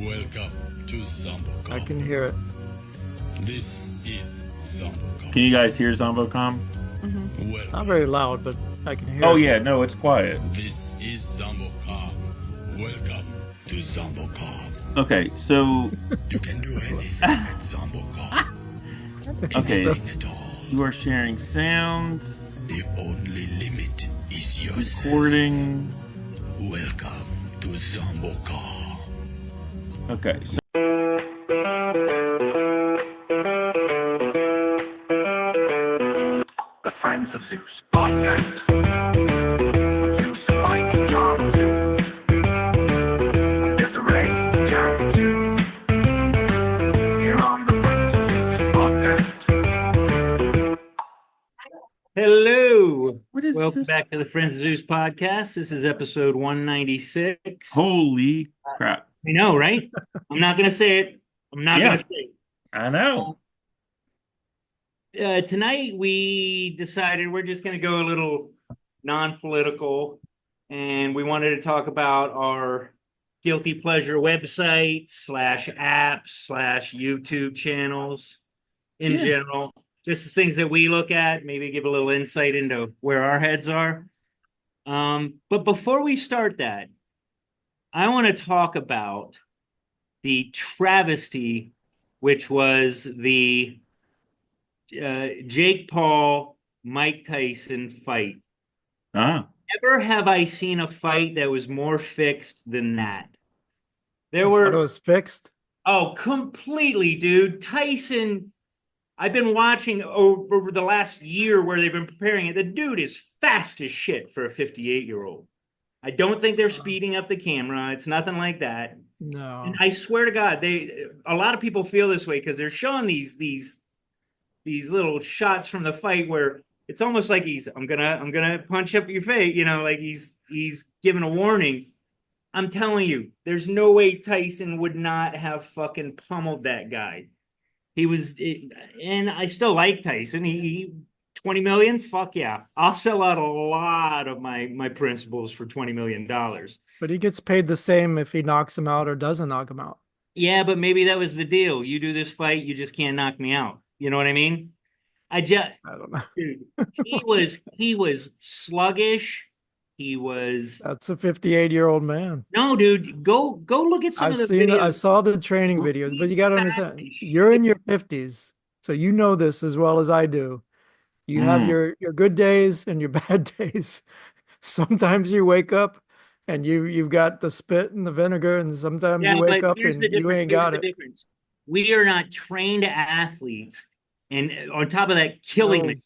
Welcome to ZomboCom. I can hear it. This is ZomboCom. Can you guys hear Zombocom? Welcome. Not very loud, but I can hear Oh it. yeah, no, it's quiet. This is ZomboCom. Welcome to ZomboCom. Okay, so You can do anything at ZomboCom. okay, Anything at all. you are sharing sounds, The only limit is yourself. recording. Welcome to ZomboCom. Okay, so The Friends of Zeus podcast. Zeus, Mike, John, Zeus. Desiree, John, Zeus. Here on the Friends of Zeus podcast. Hello. what is Welcome this? back to the Friends of Zeus podcast. This is episode 196. Holy crap! I know, right? I'm not going to say it. I'm not Yeah. going to say it. I know. Tonight, we decided we're just going to go a little non-political, and we wanted to talk about our guilty pleasure websites slash apps slash YouTube channels in Yeah. general. Just things that we look at, maybe give a little insight into where our heads are. But before we start that, I want to talk about the travesty, which was the Jake Paul, Mike Tyson fight. Ah, Never have I seen a fight that was more fixed than that. There Thought it were, was fixed. oh, completely, dude. Tyson, I've been watching over the last year where they've been preparing it. The dude is fast as shit for a 58-year-old. I don't think they're speeding up the camera. It's nothing like that. No. And I swear to God, a lot of people feel this way because they're showing these little shots from the fight where it's almost like I'm gonna punch up your face, like he's giving a warning. I'm telling you, there's no way Tyson would not have fucking pummeled that guy. And I still like Tyson. He 20 million, fuck yeah. I'll sell out a lot of my principles for $20 million. But he gets paid the same if he knocks him out or doesn't knock him out. Yeah, but maybe that was the deal. You do this fight, you just can't knock me out. You know what I mean? I don't know. Dude, he was sluggish. He was That's a 58-year-old man. no, dude. Go look at some I've of the seen it. I videos. saw the training videos, but you got to He's fast understand, as you're in shit. your 50s, so you know this as well as I do. You have Mm. your good days and your bad days. Sometimes you wake up and you've got the spit and the vinegar, and sometimes Yeah, you wake but up here's the and you difference. ain't Here's got the it. difference. We are not trained athletes, and on top of that, killing No. me.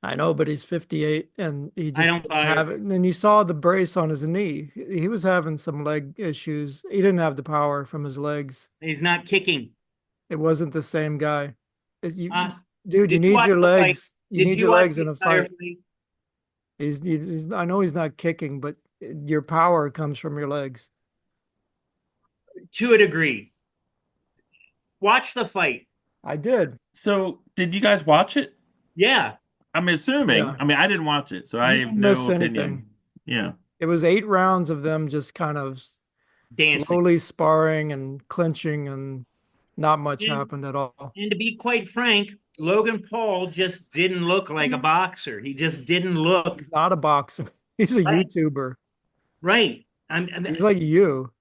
I know, but he's 58 and he I just don't didn't buy have it. it. And then you saw the brace on his knee. He was having some leg issues. He didn't have the power from his legs. He's not kicking. It wasn't the same guy. Uh, Dude, you did you need watch your the fight? legs. You Did need you your watch legs the in a entire fight. fight? I know he's not kicking, but your power comes from your legs. To a degree. Watch the fight. I did. So did you guys watch it? Yeah. I'm assuming. Yeah. I mean, I didn't watch it, so I You have didn't no miss opinion. anything. Yeah. It was 8 rounds of them just kind of Dancing. slowly sparring and clinching, and not much And, happened at all. and to be quite frank, Logan Paul just didn't look like a boxer. He just didn't look He's not a boxer. He's a right. YouTuber. Right. He's like you.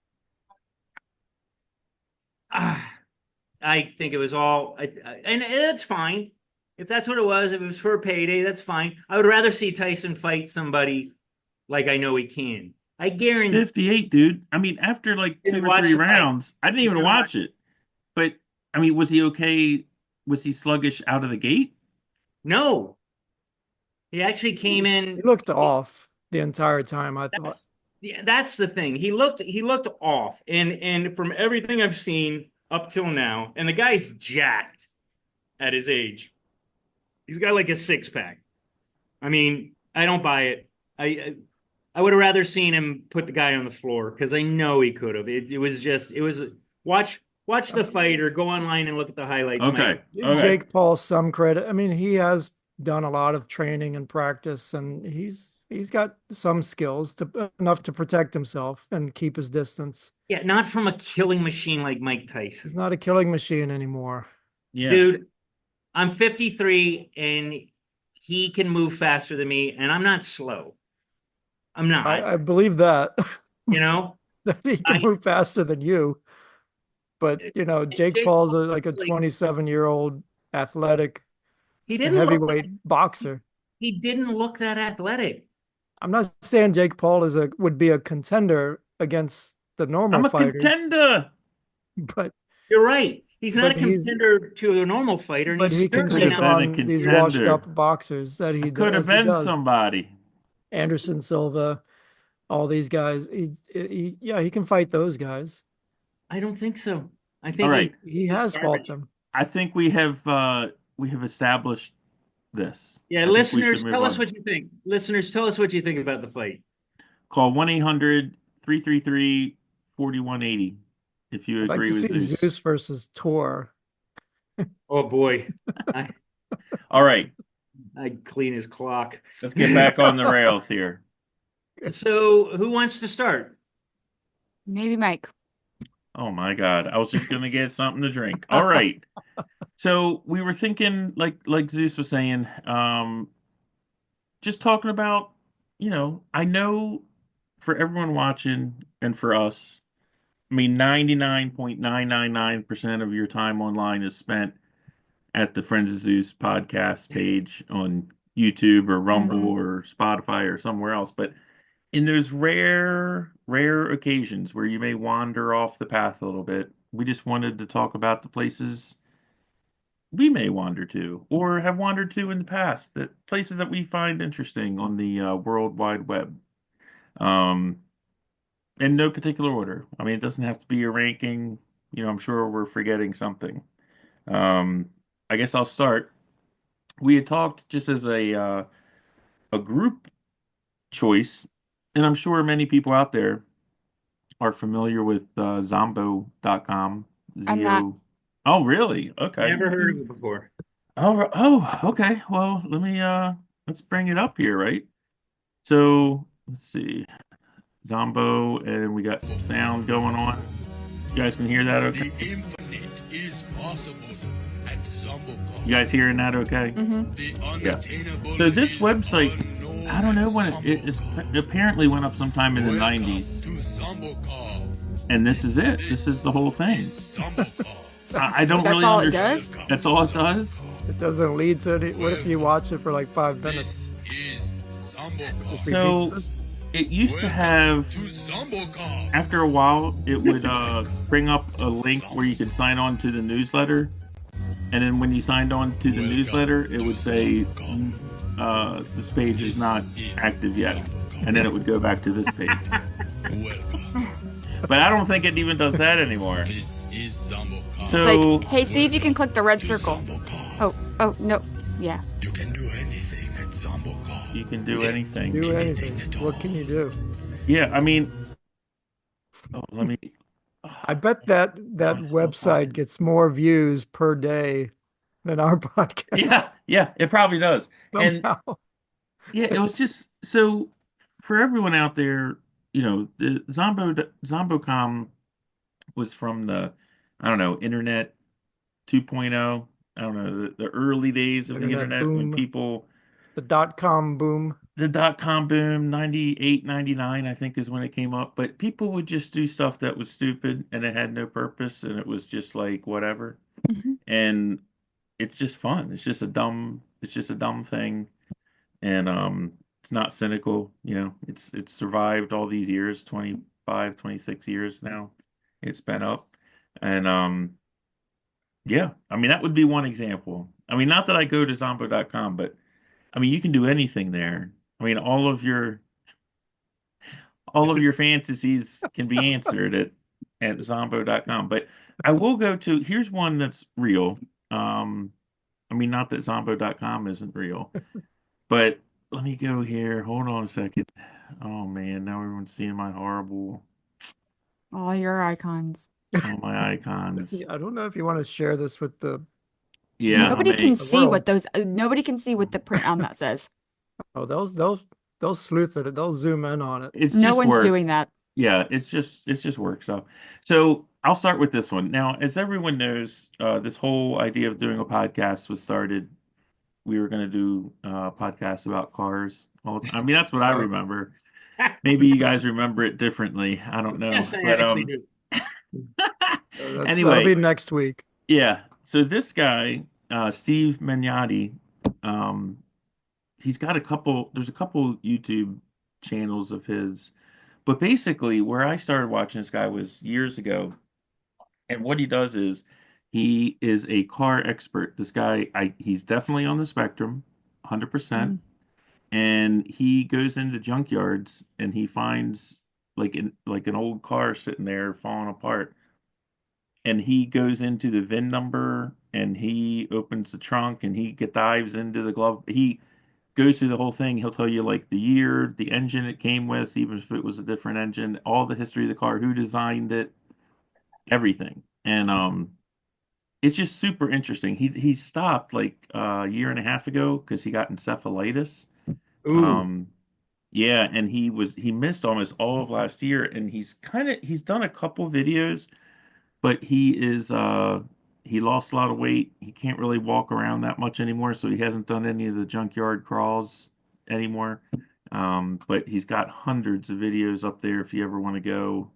I think it was all, and that's fine. If that's what it was, if it was for a payday, that's fine. I would rather see Tyson fight somebody like I know he can. I guarantee. 58, dude. I mean, after like Did you 2 or watch 3 the fight? rounds, I didn't even Did you watch it. But I mean, was he okay? Was he sluggish out of the gate? No, he actually came in. He looked off the entire time, I thought. That's the thing. He looked off, and from everything I've seen up till now, and the guy's jacked at his age. He's got like a 6-pack. I mean, I don't buy it. I would have rather seen him put the guy on the floor because I know he could have. It was watch the fight or go online and look at the highlights. Okay. Mike. Give Okay. Jake Paul some credit. I mean, he has done a lot of training and practice, and He's got some skills enough to protect himself and keep his distance. Yeah, not from a killing machine like Mike He's Tyson. not a killing machine anymore. Yeah. Dude, I'm 53 and he can move faster than me, and I'm not slow. I'm not, I believe that you know? that he can I- move faster than you. But Jake Jake Paul's Paul like a is like- 27-year-old athletic He and didn't look heavyweight boxer. he didn't look that athletic. I'm not saying Jake Paul would be a contender against the normal I'm a fighters, contender. but You're right. He's not a But he's- contender to a normal fighter, and but he's he can certainly take been a on these contender. washed up boxers that I he could have as he been does. somebody. Anderson Silva, all these guys. He can fight those guys. I don't think so. I think All right. He has fought them. I think we have established this. Yeah, I think we listeners, should move tell us on. what you think. Listeners, tell us what you think about the fight. Call 1-800-333-4180 if you I'd like agree to with see Zeus. Zeus versus Tor. Oh boy, All right, I'd clean his clock. let's get back on the rails here. So, who wants to start? Maybe Mike. Oh my God, I was just gonna get something to drink. All right. So we were thinking, like Zeus was saying, just talking about, I know for everyone watching and for us, I mean, 99.999% of your time online is spent at the Friends of Zeus podcast page on YouTube or Rumble or Spotify or somewhere else. But in those rare occasions where you may wander off the path a little bit, we just wanted to talk about the places we may wander to or have wandered to in the past, that places that we find interesting on the World Wide Web. In no particular order. I mean, it doesn't have to be a ranking. I'm sure we're forgetting something. I guess I'll start. We had talked just as a group choice, and I'm sure many people out there are familiar with Zombo.com. I'm not. Oh, really? Okay. Never heard of it before. Oh, okay. Well, let's bring it up here, right? So let's see. Zombo, and we got some sound going on. You guys can hear that The okay? infinite is possible at Zombocom. You guys hearing that okay? Mm-hmm. The unattainable So this is website, unknown I don't know when at it Zombocom. apparently went up sometime in the Welcome 90s. to Zombocom. And this is it. This is the whole thing. Is Zombocom. I don't That's really all it understand. does? That's all it does? It doesn't lead to any. What if you watch it for like 5 minutes? This is Zombocom. Just So- repeats this? It used to have, To Zombocom. after a while, it would bring up a link where you could sign on to the newsletter. And then when you signed on to the newsletter, it would say, this page is not active yet. And then it would go back to this page. Welcome. But I don't think it even does that anymore. This is Zombocom. So- It's like, hey, see if you can click the red To circle. Zombocom. Oh, no. Yeah. You can do anything at Zombocom. You can do anything. Do anything anything. at What all. can you do? Yeah, I mean, let me. I bet that I'm so website tired. gets more views per day than our podcast. Yeah, it probably does. And Somehow. yeah, it was just so for everyone out there, the Zombocom was from the, I don't know, Internet 2.0. I don't know, the early days of the Internet internet when boom. people, The .com boom. the dot-com boom, 98, 99, I think is when it came up. But people would just do stuff that was stupid and it had no purpose and it was just like whatever. Mhm. And it's just fun. It's just a dumb thing. And it's not cynical, it's survived all these years, 25, 26 years now. It's been up. And yeah, I mean that would be one example. I mean, not that I go to zombo.com, but I mean you can do anything there. I mean all of your fantasies can be answered at zombo.com. But I will go to, here's one that's real. I mean, not that zombo.com isn't real, but let me go here. Hold on a second. Oh man, now everyone's seeing my horrible, All your icons. all my icons. I don't know if you want to share this with the. Yeah, Nobody I can may, see world. what those. Nobody can see what the print on that says. Oh, they'll they'll sleuth it. They'll zoom in on it. It's No just one's work. doing that. Yeah, it's just work. So I'll start with this one. Now, as everyone knows, this whole idea of doing a podcast was started. We were going to do podcasts about cars all the time. I mean, that's what I remember. Maybe you guys remember it differently. I don't know. Yes, I But actually do. That'll anyway, be next week. yeah. So this guy, Steve Magnotti, he's got there's a couple YouTube channels of his, but basically where I started watching this guy was years ago. And what he does is he is a car expert. This guy, he's definitely on the spectrum, 100%. And he goes into junkyards and he finds like an old car sitting there falling apart. And he goes into the VIN number and he opens the trunk and he dives into the glove. He goes through the whole thing. He'll tell you like the year, the engine it came with, even if it was a different engine, all the history of the car, who designed it, everything. And it's just super interesting. He stopped like a year and a half ago because he got encephalitis. Ooh. Yeah, and he missed almost all of last year, and he's done a couple videos, but he lost a lot of weight. He can't really walk around that much anymore, so he hasn't done any of the junkyard crawls anymore. But he's got hundreds of videos up there if you ever want to go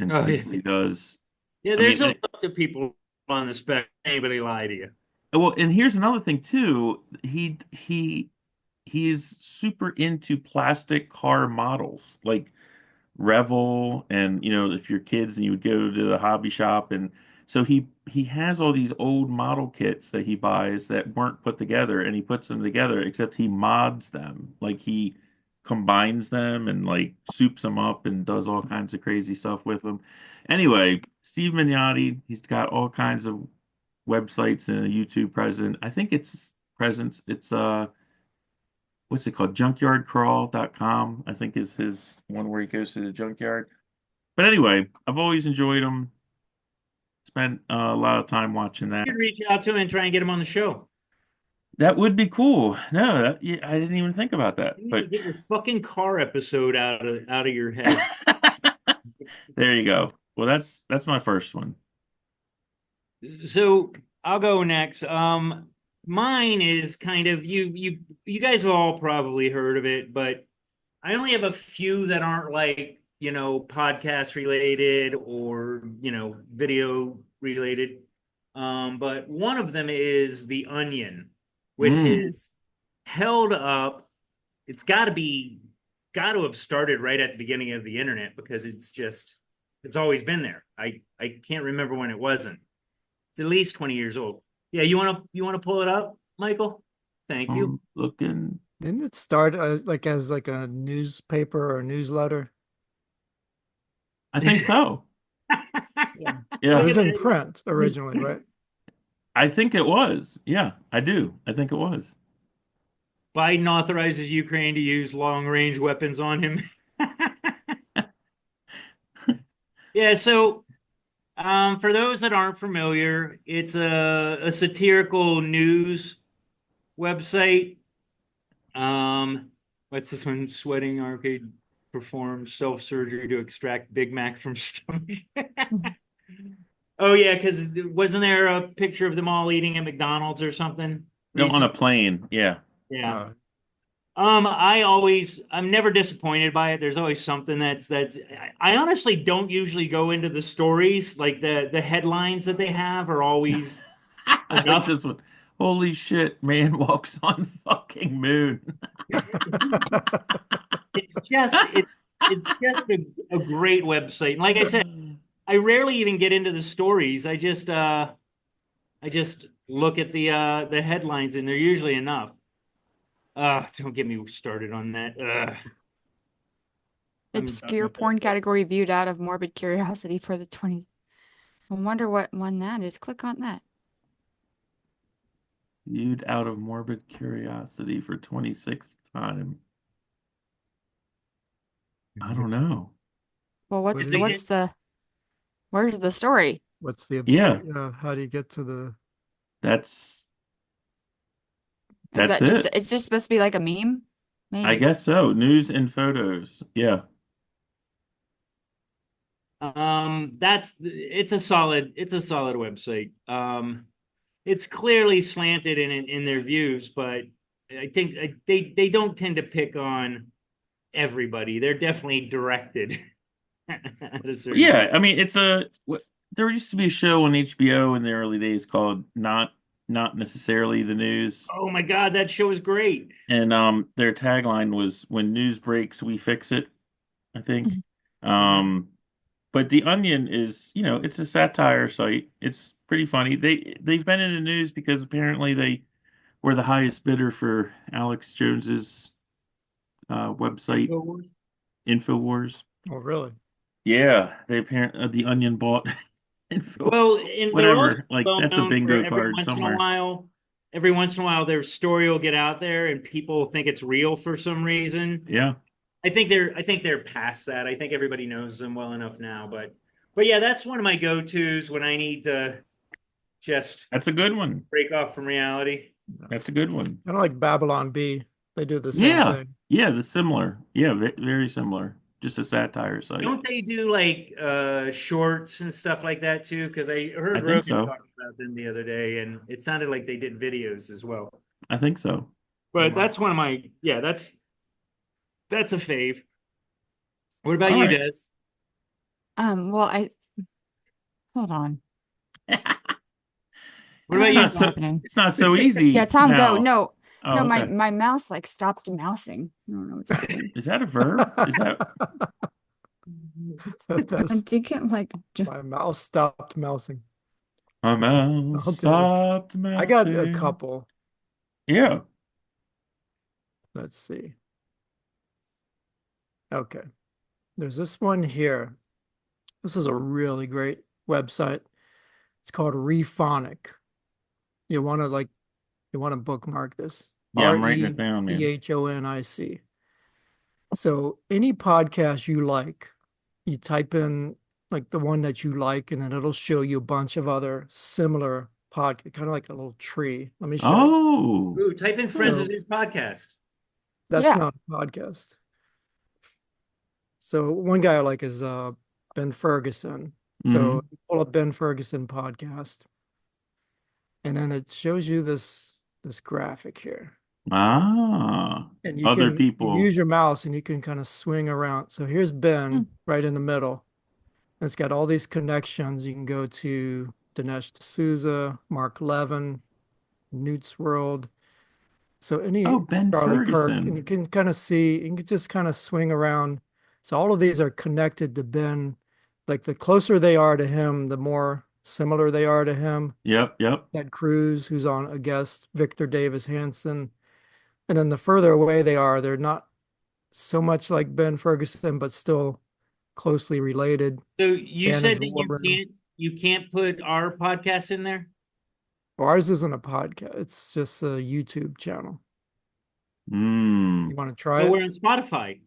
and Oh, see yeah. what he does. Yeah, I there's mean, a lot of people on the spec. Anybody lie to you? well, and here's another thing too. He's super into plastic car models, like Revel, and if you're kids and you would go to the hobby shop, and so he has all these old model kits that he buys that weren't put together, and he puts them together, except he mods them, like he combines them and like soups them up and does all kinds of crazy stuff with them. Anyway, Steve Mignotti, he's got all kinds of websites and a YouTube presence. I think it's what's it called? Junkyardcrawl.com, I think is his one where he goes to the junkyard. But anyway, I've always enjoyed him. Spent a lot of time watching that. You could reach out to him and try and get him on the show. That would be cool. No, yeah, I didn't even think about that. You need But to get your fucking car episode out of your head. there you go. Well, that's my first one. So I'll go next. Mine is kind of you guys have all probably heard of it, but I only have a few that aren't like, podcast related or, video related. But one of them is The Onion, which is held up. It's got to have started right at the beginning of the internet because it's always been there. I can't remember when it wasn't. It's at least 20 years old. Yeah, you want to pull it up, Michael? Thank you. Looking. Didn't it start like as like a newspaper or newsletter? I think so. Yeah. Yeah. It was in print originally, right? I think it was. Yeah, I do. I think it was. Biden authorizes Ukraine to use long-range weapons on him. Yeah, so for those that aren't familiar, it's a satirical news website. What's this one? Sweating Arcade performs self-surgery to extract Big Mac from stomach. Oh yeah, because wasn't there a picture of them all eating at McDonald's or something? No, on a plane. Yeah. Yeah. I'm never disappointed by it. There's always something that's I honestly don't usually go into the stories. Like the headlines that they have are always I like enough. this one. Holy shit, man walks on fucking moon. It's just a great website. And like I said, I rarely even get into the stories. I just look at the headlines and they're usually enough. Don't get me started on that. Obscure porn category viewed out of morbid curiosity for the 20. I wonder what one that is. Click on that. Viewed out of morbid curiosity for 26th time. I don't know. Well, What is it? where's the story? What's the Yeah. how do you get to the That's Is that it. it's just supposed to be like a meme? I Maybe. guess so. News and photos. Yeah. It's a solid website. It's clearly slanted in their views, but I think they don't tend to pick on everybody. They're definitely directed at a certain Yeah, point. I mean, there used to be a show on HBO in the early days called Not Necessarily the News, Oh my God, that show is great. and their tagline was "When news breaks, we fix it," I think. Mhm. Mhm. Um, but The Onion is, it's a satire site. It's pretty funny. They've been in the news because apparently they were the highest bidder for Alex Jones's website, InfoWars. Oh, really? Yeah, they apparently The Onion bought Info, Well, and they're also whatever. Like well that's a known for bingo card somewhere. every once in a while, their story will get out there and people think it's real for some reason. Yeah, I think they're past that. I think everybody knows them well enough now. But yeah, that's one of my go-tos when I need to just that's a good one. break off from reality. That's a good one. Kind of like Babylon B. They do the same Yeah, thing. yeah, the similar. Yeah, very similar. Just a satire site. Don't they do like shorts and stuff like that too? Because I I heard think Rogan so. talking about them the other day, and it sounded like they did videos as well. I think so. But that's one of my that's a fave. What about All you, right. Des? Well, hold on. What What about you, is It's not so. Tom? happening? It's not so Yeah, easy Tom, go. now. No, Oh, no, my okay. my mouse like stopped mousing. I don't know what's happening. Is that a verb? Is that? That's I'm thinking like my mouse stopped mousing. My mouse I'll do it. stopped I got a mousing. couple. Yeah. Let's see. Okay. There's this one here. This is a really great website. It's called Rephonic. You want to bookmark this. Yeah, I'm writing it down, man. REPHONIC. So any podcast you like, you type in like the one that you like, and then it'll show you a bunch of other similar podcast, kind of like a little tree. Let me show you. Oh, Ooh, type in Friends So of Zeus podcast. that's Yeah. not a podcast. So one guy I like is Ben Ferguson. So pull up Ben Ferguson podcast, and then it shows you this graphic here. And you other can people. use your mouse and you can kind of swing around. So here's Ben right in the middle. And it's got all these connections. You can go to Dinesh D'Souza, Mark Levin, Newt's World. So any Ben Charlie Kirk, and Ferguson. you can kind of see, you can just kind of swing around. So all of these are connected to Ben. Like the closer they are to him, the more similar they are to him. Yep. Ted Cruz, who's on a guest, Victor Davis Hanson. And then the further away they are, they're not so much like Ben Ferguson, but still closely related. So you Dan said is that Warburton. you can't put our podcast in there? Ours isn't a podcast. It's just a YouTube channel. Mm. You want to try But it? we're on Spotify.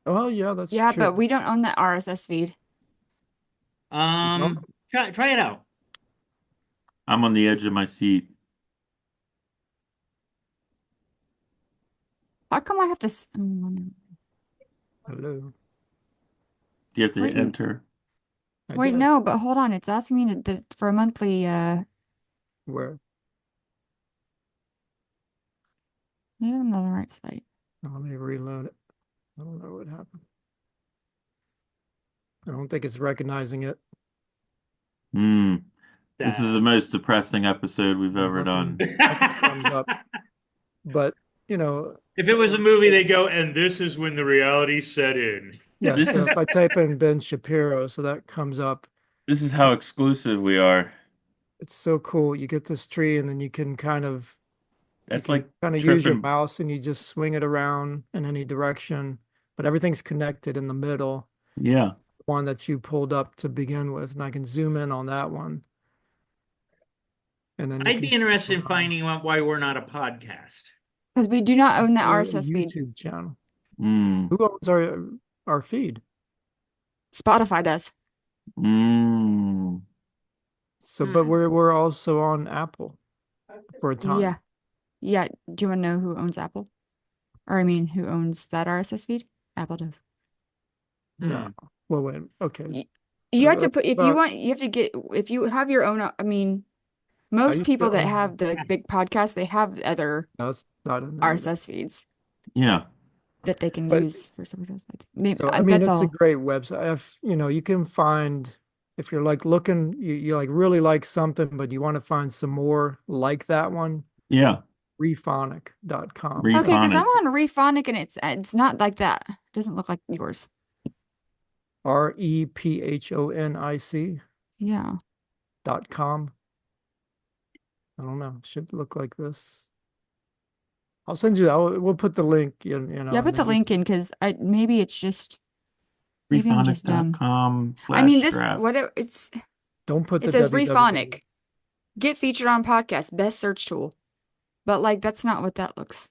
Oh, yeah, that's Yeah, true. but we don't own that RSS feed. Try it out. I'm on the edge of my seat. How come I have to? Hello. Do you have to Wait, enter? I Wait, did. no, but hold on. It's asking me for a monthly. Where? Maybe I'm on the right site. Let me reload it. I don't know what happened. I don't think it's recognizing it. This is the most depressing episode we've ever done. Nothing comes up. But, If it was a movie, they go, and this is when the reality set in. yeah, This so is- if I type in Ben Shapiro, so that comes up. This is how exclusive we are. It's so cool. You get this tree and then you can kind of That's you like can kind of use your tripping. mouse and you just swing it around in any direction, but everything's connected in the middle, Yeah. one that you pulled up to begin with, and I can zoom in on that one. And then you I'd can be see interested in around. finding out why we're not a podcast. Because we do not own that We're a RSS feed. YouTube channel. Mm. Who owns our feed? Spotify does. Mm. So, but we're also on Apple for a time. Yeah. Yeah. Do you want to know who owns Apple? Or I mean, who owns that RSS feed? Apple does. No. Well, wait. Okay. Y- You have to put if you But want you have to get if you have your own I mean most used people to that own- have the big podcasts they have other no, it's not in there. RSS feeds Yeah. that they can But- use for something else. Maybe So, I mean, that's it's a all. great website. If, you can find, if you're like looking, you like really like something, but you want to find some more like that one, Yeah. rephonic.com. Re- Okay, because I'm Rephonic. on Rephonic and it's not like that. It doesn't look like yours. rephonic.com. Yeah. I don't know. It should look like this. I'll send you. We'll put the link in. Yeah, And put the then you link can- in because maybe it's just maybe I'm just dumb. Rephonic.com I mean slash this draft. Don't put it the says www. Rephonic. Get featured on podcast, best search tool. But like that's not what that looks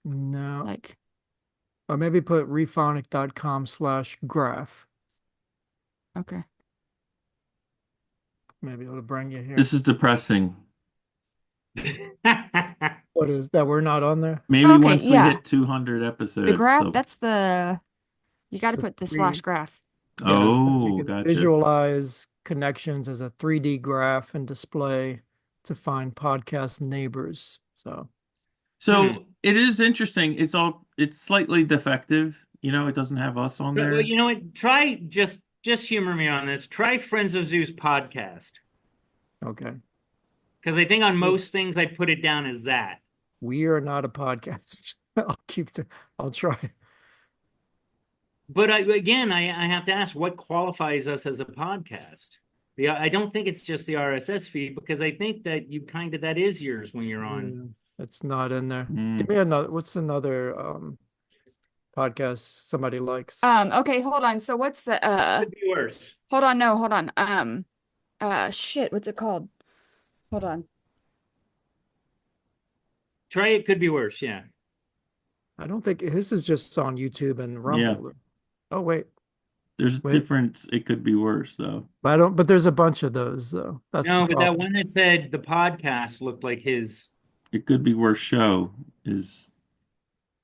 No, like. or maybe put rephonic.com/graph. Okay. Maybe it'll bring you here. This is depressing. What is that? We're not on there. Maybe Okay, once we yeah. hit 200 episodes. The graph, so- that's the you got to So put the three- slash graph. Yeah, so Oh, you can gotcha. visualize connections as a 3D graph and display to find podcast neighbors. So So it is interesting. It's slightly defective. It doesn't have us on Well, there. you know what? Try just humor me on this. Try Friends of Zeus podcast okay, because I think on most things I put it down as that. we are not a podcast. I'll try. But I have to ask, what qualifies us as a podcast? Yeah, I don't think it's just the RSS feed because I think that that is yours when you're on. Yeah, it's not in there. Mm. Give me another. What's another podcast somebody likes? Okay, hold on. So what's the Could be worse. hold on, no, hold on. Shit, what's it called? Hold on. Try it. Could be worse. Yeah. I don't think this is just on YouTube and Rumble. Oh wait, There's a Wait. difference. It could be worse though. but I don't. But there's a bunch of those though. That's No, the but that problem. one that said the podcast looked like his. It could be worse. Show is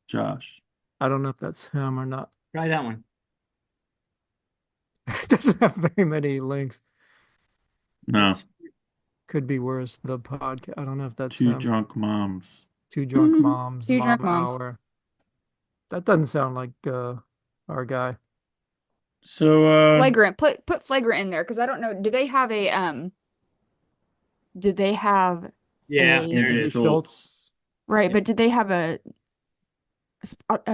Josh. I don't know if that's him or not. Try that one. It doesn't have very many links. No, Could be worse. The podcast. I don't know if that's two him. drunk moms. Two drunk moms. Two Mom drunk moms. hour. That doesn't sound like our guy. So Flagrant. Put flagrant in there because I don't know. Do they have a Did they have Yeah, Hey. there it Andrew is. Schultz. right? But did they have a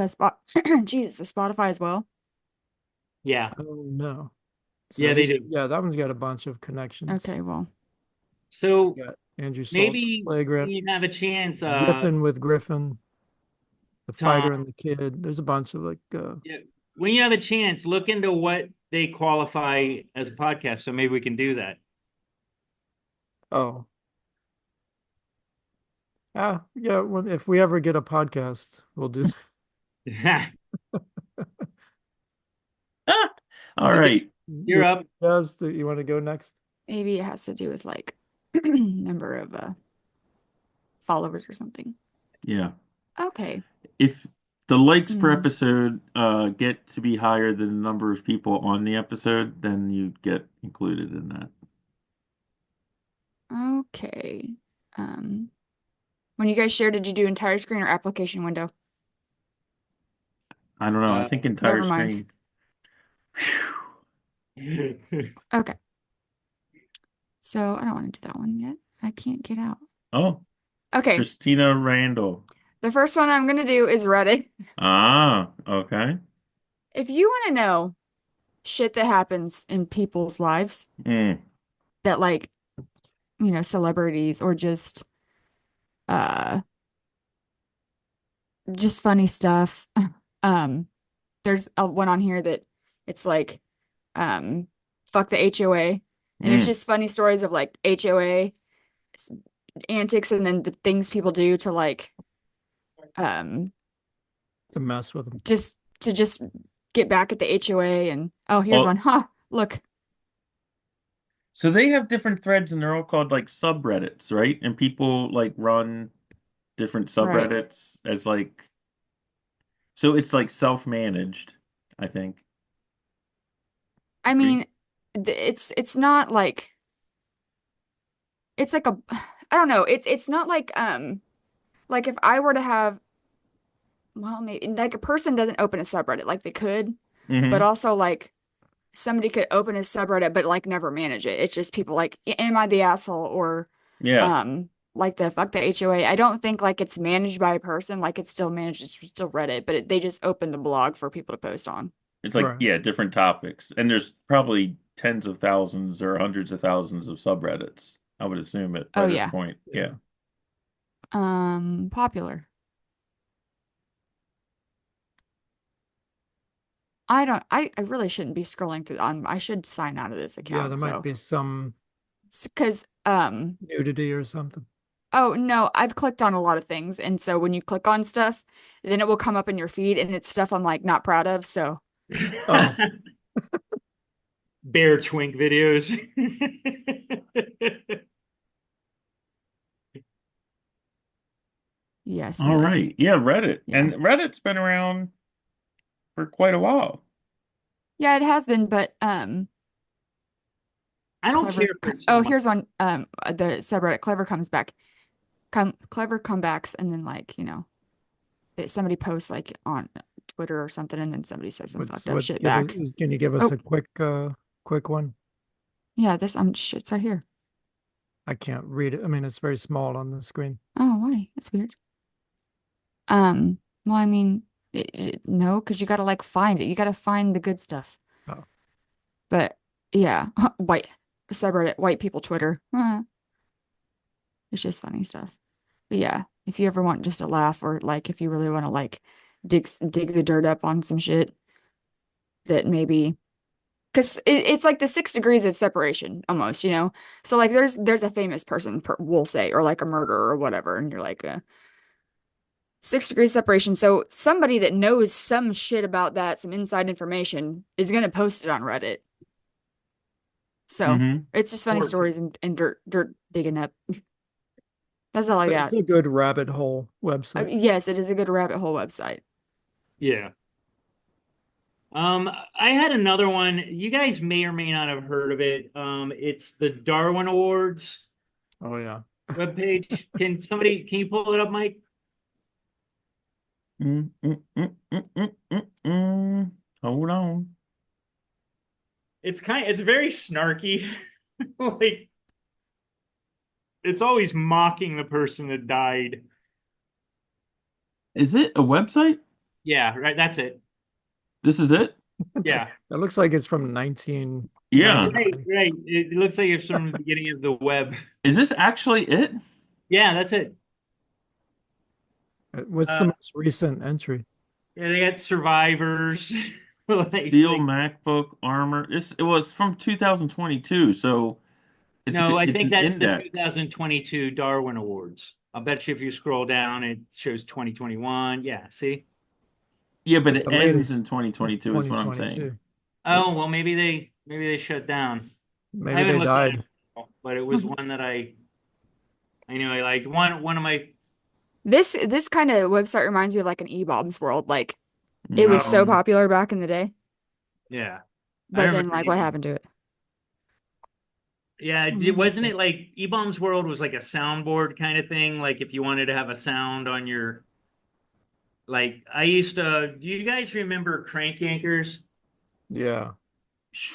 spot? Jesus, a Spotify as well. Yeah. I don't know. Yeah, they he's- do. Yeah, that one's got a bunch of connections. Okay, well, So You got Andrew Schultz, maybe Flagrant, you have a chance. Griffin with Griffin, the Tom. fighter and the kid. There's a bunch of like. When you have a chance, look into what they qualify as a podcast. So maybe we can do that. Oh. Yeah. If we ever get a podcast, we'll do. all right. You're up. Does you want to go next? maybe it has to do with like number of followers or something. Yeah. Okay. If the likes per Mhm. episode get to be higher than the number of people on the episode, then you get included in that. Okay. When you guys share, did you do entire screen or application window? I don't know. I think entire never mind. screen. Okay. So I don't want to do that one yet. I can't get out. Oh, Okay. Christina Randall. The first one I'm gonna do is Reddit. Ah, okay. If you want to know shit that happens in people's lives Mm. that like, celebrities or just funny stuff. There's one on here that it's like fuck the HOA. And it's Mm. just funny stories of like HOA antics and then the things people do to like To mess with them. just get back at the HOA and here's Well- one. Ha, look. So they have different threads and they're all called like subreddits, right? And people like run different Right. subreddits as like So it's like self-managed, I think. I mean, it's not like it's like a I don't know. It's not like if I were to have well, maybe like a person doesn't open a subreddit like they could, but Hmm. also like somebody could open a subreddit but like never manage it. It's just people like, am I the asshole or Yeah. like the fuck the HOA. I don't think like it's managed by a person, like it's still managed, it's still Reddit, but they just opened the blog for people to post on. It's like, Right. yeah, different topics. And there's probably tens of thousands or hundreds of thousands of subreddits, I would assume it Oh by this yeah. point. Yeah. Yeah. Popular. I really shouldn't be scrolling through I should sign out of this Yeah, account. there might So, be some because nudity or something. oh no, I've clicked on a lot of things, and so when you click on stuff, then it will come up in your feed, and it's stuff I'm like not proud of. So Oh. Bear twink videos. yeah, see, All like right. Yeah, Reddit. yeah, And Reddit's been around for quite a while. yeah, it has been, but I don't clever. care if it's Oh, my here's one. The subreddit clever comes back, clever comebacks, and then like that somebody posts like on Twitter or something, and then somebody says some What's fucked up what shit give us, back. can you give us Oh, a quick one? yeah, this shit's right here. I can't read it. I mean, it's very small on the screen. Oh, why? That's weird. Well, I mean, no, because you gotta like find it. You gotta find the good stuff. Oh. But yeah, white subreddit, white people Twitter. It's just funny stuff. But yeah, if you ever want just a laugh or like if you really want to like dig the dirt up on some shit that maybe because it's like the 6 degrees of separation almost, So like there's a famous person we'll say or like a murderer or whatever, and you're like 6 degrees separation. So somebody that knows some shit about that, some inside information, is gonna post it on Reddit. So Hmm. it's just funny Or- stories and dirt digging up. That's all I It's got. a good rabbit hole website. Yes, it is a good rabbit hole website. Yeah. I had another one. You guys may or may not have heard of it. It's the Darwin Awards Oh yeah. webpage. Can you pull it up, Mike? Mm, mm, mm, mm, mm, mm, mm. Hold on. It's very snarky. Like it's always mocking the person that died. Is it a website? Yeah, right. That's it. This is it? Yeah. It looks like it's from 1999. Yeah. Right. It looks like it's from the beginning of the web. Is this actually it? Yeah, that's it. What's the most recent entry? Yeah, they got survivors. Steel MacBook Armor. It was from 2022, so No, I it's think an that's the index. 2022 Darwin Awards. I'll bet you if you scroll down, it shows 2021. Yeah, see? Yeah, but But it the ends latest in is 2022 is what I'm saying. 2022. Oh, well, maybe they shut down. I Maybe haven't they looked at died. it, but it was one that I knew I liked. One of my This kind of website reminds me of like an E-Bombs world. Like it was so Um, popular back in the day, yeah. I but then remember like what happened to it? Yeah, wasn't it like E-Bombs World was like a soundboard kind of thing? Like if you wanted to have a sound on your like I used to do you guys remember Crank Yankers? Yeah.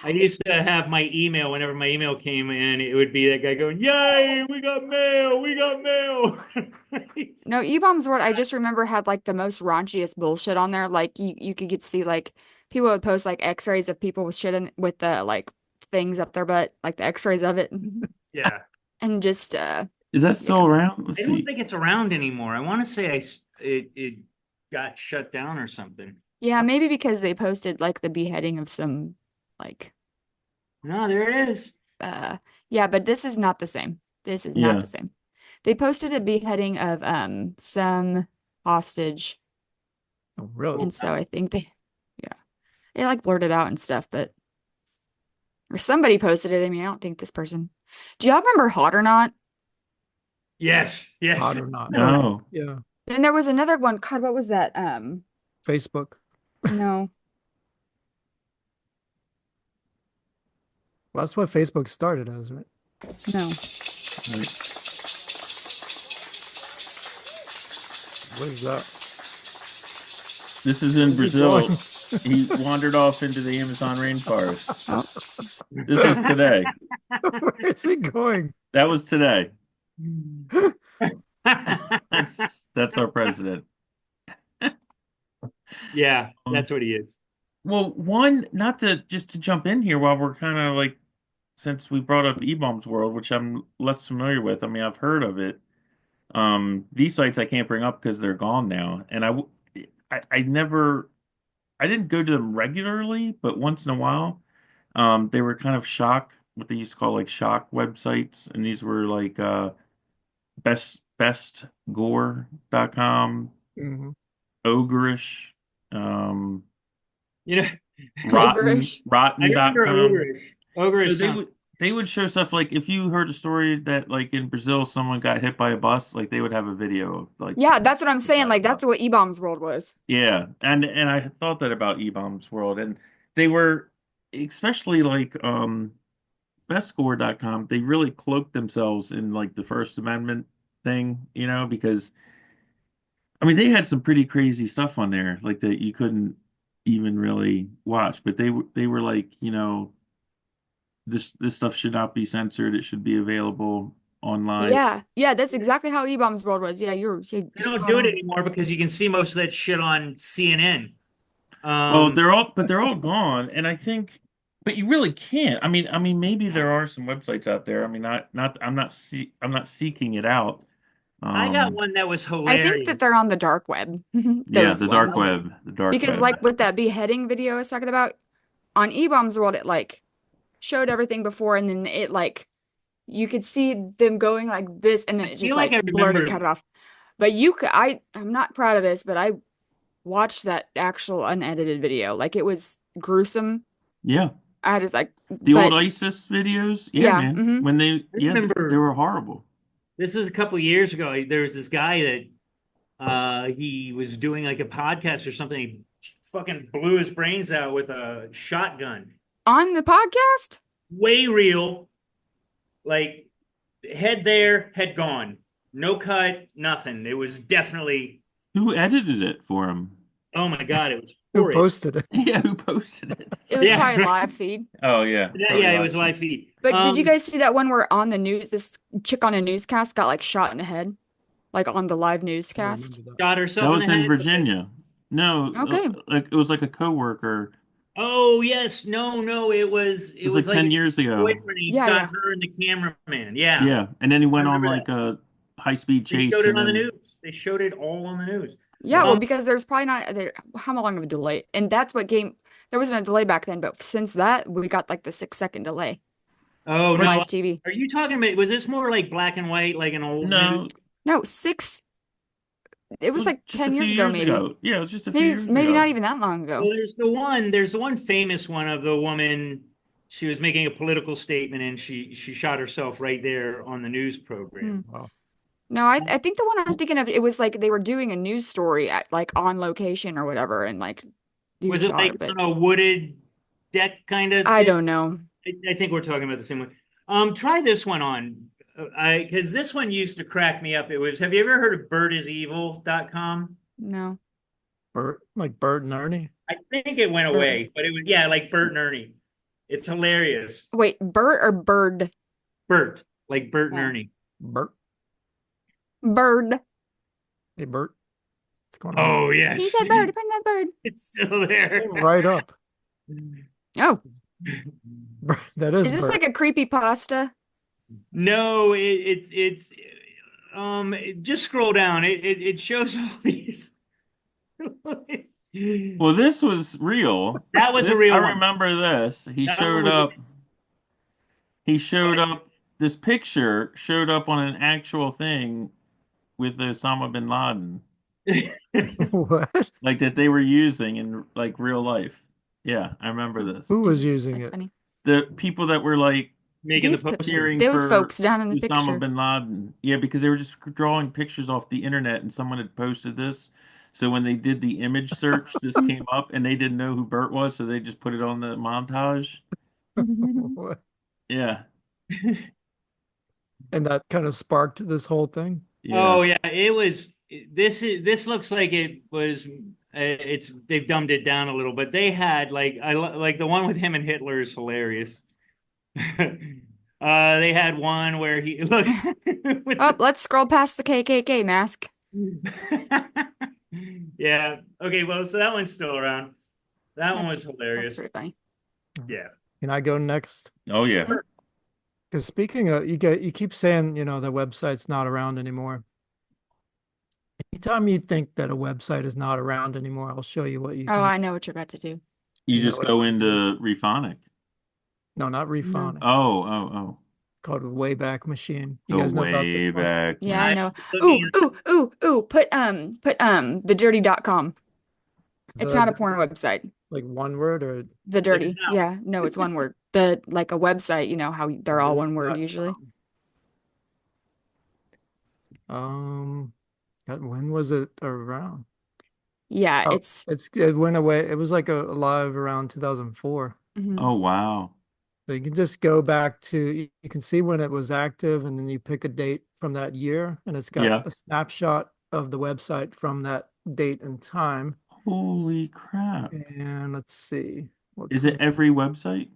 I used to have my email whenever my email came in, it would be that guy going, "Yay, we got mail, we got mail." No, E-Bombs world I just remember had like the most raunchiest bullshit on there. Like you could get to see like people would post like X-rays of people with shit in with the like things up their butt, like the X-rays of it, Yeah. and just is that still yeah. around? Let's I don't see. think it's around anymore. I want to say it got shut down or something. Yeah, maybe because they posted like the beheading of some like No, there it is. yeah, but this is not the same. This is not Yeah. the same. They posted a beheading of some hostage, Oh, really? and so I think yeah. They like blurted out and stuff, but or somebody posted it. I mean, I don't think this person. Do y'all remember Hot or Not? Yes, yes. Hot or not? No. Yeah. Then there was another one. God, what was that? Facebook. No. Well, that's what Facebook started as, right? No. Right. What is that? This is in Where's he Brazil. going? He wandered off into the Amazon rainforest. Oh, This was today. Where is he going? That was today. That's our president. Yeah, that's what he is. Well, not to just to jump in here while we're kind of like, since we brought up E-Bombs World, which I'm less familiar with. I mean, I've heard of it. These sites I can't bring up because they're gone now, and I didn't go to them regularly, but once in a while, they were kind of what they used to call like shock websites, and these were like bestgore.com, hmm ogreish, um, You know, Ogreish. I remember rotten.com. Ogreish. So Ogreish they would show stuff like if you heard a story that like in Brazil someone got hit by a bus, like they would have a video of like Yeah, that's what I'm saying. Like, by a that's what E-Bombs World was. yeah, and I had thought that about E-Bombs World, and they were especially like bestscore.com, they really cloaked themselves in like the First Amendment thing, because I mean they had some pretty crazy stuff on there, like that you couldn't even really watch, but they were like, this stuff should not be censored. It should be available online. Yeah, that's exactly how E-Bombs World was. Yeah, you're They don't spot do it on. anymore because you can see most of that shit on CNN. Well, they're all gone, and I think, but you really can't. I mean, maybe there are some websites out there. I mean, I'm not seeking it out. I got one that was I hilarious. think that they're on the dark web. Yeah, Those the dark ones. web, the dark Because web. like with that beheading video I was talking about, on E-Bombs World, it like showed everything before, and then it like you could see them going like this, and then it just feel like like I blurred and remember- cut it off. But I'm not proud of this, but I watched that actual unedited video. Like it was gruesome. Yeah, I just like the but old ISIS videos. Yeah, Yeah, man. mhm. When they remember- they were horrible. This is a couple of years ago. There was this guy that he was doing like a podcast or something. He fucking blew his brains out with a shotgun. on the podcast. Way real. Like head there, head gone. No cut, nothing. It was definitely, Who edited it for him? oh my God, it was Who horrid. posted it? Yeah, who posted it? It was Yeah. probably live feed. Oh yeah, Yeah, it was live feed. But did you guys see that one where on the news, this chick on a newscast got like shot in the head, like on the live I newscast? remember that. shot herself That was the in head? Virginia. No, Okay. like it was like a coworker. Oh yes, no, it was It was like like 10 his years ago. boyfriend. He Yeah, shot yeah. her and the cameraman. Yeah, Yeah, and then he went on remember like a high-speed they chase. showed it and on the then- news. They showed it all on the news. Yeah, well, Um, because there's probably not there how long of a delay, and that's what game. There wasn't a delay back then, but since that we got like the 6 second delay Oh for no, live TV. are you talking about? Was this more like black and white, like an old? No, news? No, 6. It was like just 10 a years few ago, maybe. Yeah, it was just a few Maybe years maybe ago. not even that long ago. Well, there's the one famous one of the woman. She was making a political statement and she shot herself right there on the news program. No, I think the one I'm thinking of, it was like they were doing a news story at like on location or whatever, and like dude Was it shot like it, but on a wooded deck kind of? I thing? don't know. I think we're talking about the same one. Try this one on. Because this one used to crack me up. It was. Have you ever heard of birdiseevil.com? No. Bert, like Bert and Ernie. I think it went away, but it was like Bert and Ernie. It's hilarious. Wait, Bert or Bird? Bert, like Bert and Oh. Ernie. Bert. Bird. Hey, Bert. What's going on? Oh yes, He said bird, bring that bird. it's still there. Came right up. Oh, That is is this Bert. like a creepy pasta? No, it's just scroll down. It shows all these. Well, this was real. That was a This- real I one. remember this. He That showed one was a- up. He showed up. This picture showed up on an actual thing with Osama bin Laden, What? like that they were using in like real life. Yeah, I remember this. Who was using That's it? funny. The people that were like Making These the pe- poster. cheering Those for folks down in the Osama picture. bin Laden. Yeah, because they were just drawing pictures off the internet, and someone had posted this. So when they did the image search, this came up and they didn't know who Bert was, so they just put it on the montage. Yeah. And that kind of sparked this whole thing. Yeah. Oh yeah, it was. This looks like it was. It's they've dumbed it down a little, but they had like like the one with him and Hitler is hilarious. They had one where he look. Oh, let's scroll past the KKK mask. Yeah. Okay. Well, so that one's still around. That one was That's hilarious. pretty funny. Yeah. Can I go next? Oh yeah. Sure. Because speaking of, you keep saying, the website's not around anymore. Anytime you think that a website is not around anymore, I'll show you what you Oh, can. I know what you're about to do. You You know just what go I would do? into Rephonic. No, not Rephonic. Oh. Called Wayback Machine. You The guys know about this one? Wayback Yeah, I know. was looking Ooh. Put thedirty.com. It's The not a Dirty- porn website. Like one word or The dirty. It's not. Yeah, no, it's one word. The like a website, how they're all one word dirty.com. usually. When was it around? Yeah, Oh, it's it went away. It was like alive around 2004. mhm. Oh wow. So you can just go back to, you can see when it was active, and then you pick a date from that year, and it's got Yeah. a snapshot of the website from that date and time. Holy crap. And let's see. What Is it comes- every website?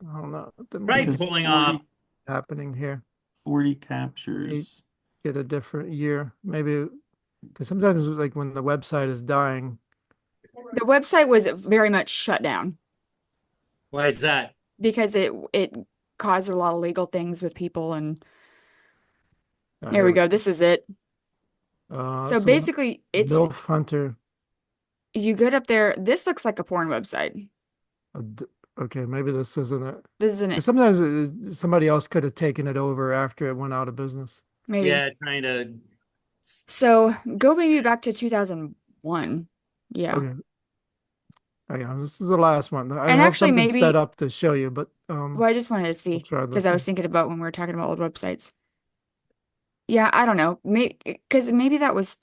I don't know. There Right, might This be is pulling 40, off. happening here. 40 captures. Get a different year, maybe, because sometimes like when the website is dying, The website was very much shut down Why is that? because it caused a lot of legal things with people and here here we go. This is it. So so basically it's MILF Hunter. you get up there. This looks like a porn website. Okay, maybe this isn't it. This isn't 'Cause it. sometimes somebody else could have taken it over after it went out of business. Maybe. Yeah, trying to. So go maybe back to 2001. Yeah. Okay. Oh, yeah, this is the last one. I And have actually, something maybe set up to show you, but well, I just wanted to see try because this I was one. thinking about when we were talking about old websites. Yeah, I don't know. Maybe because maybe that was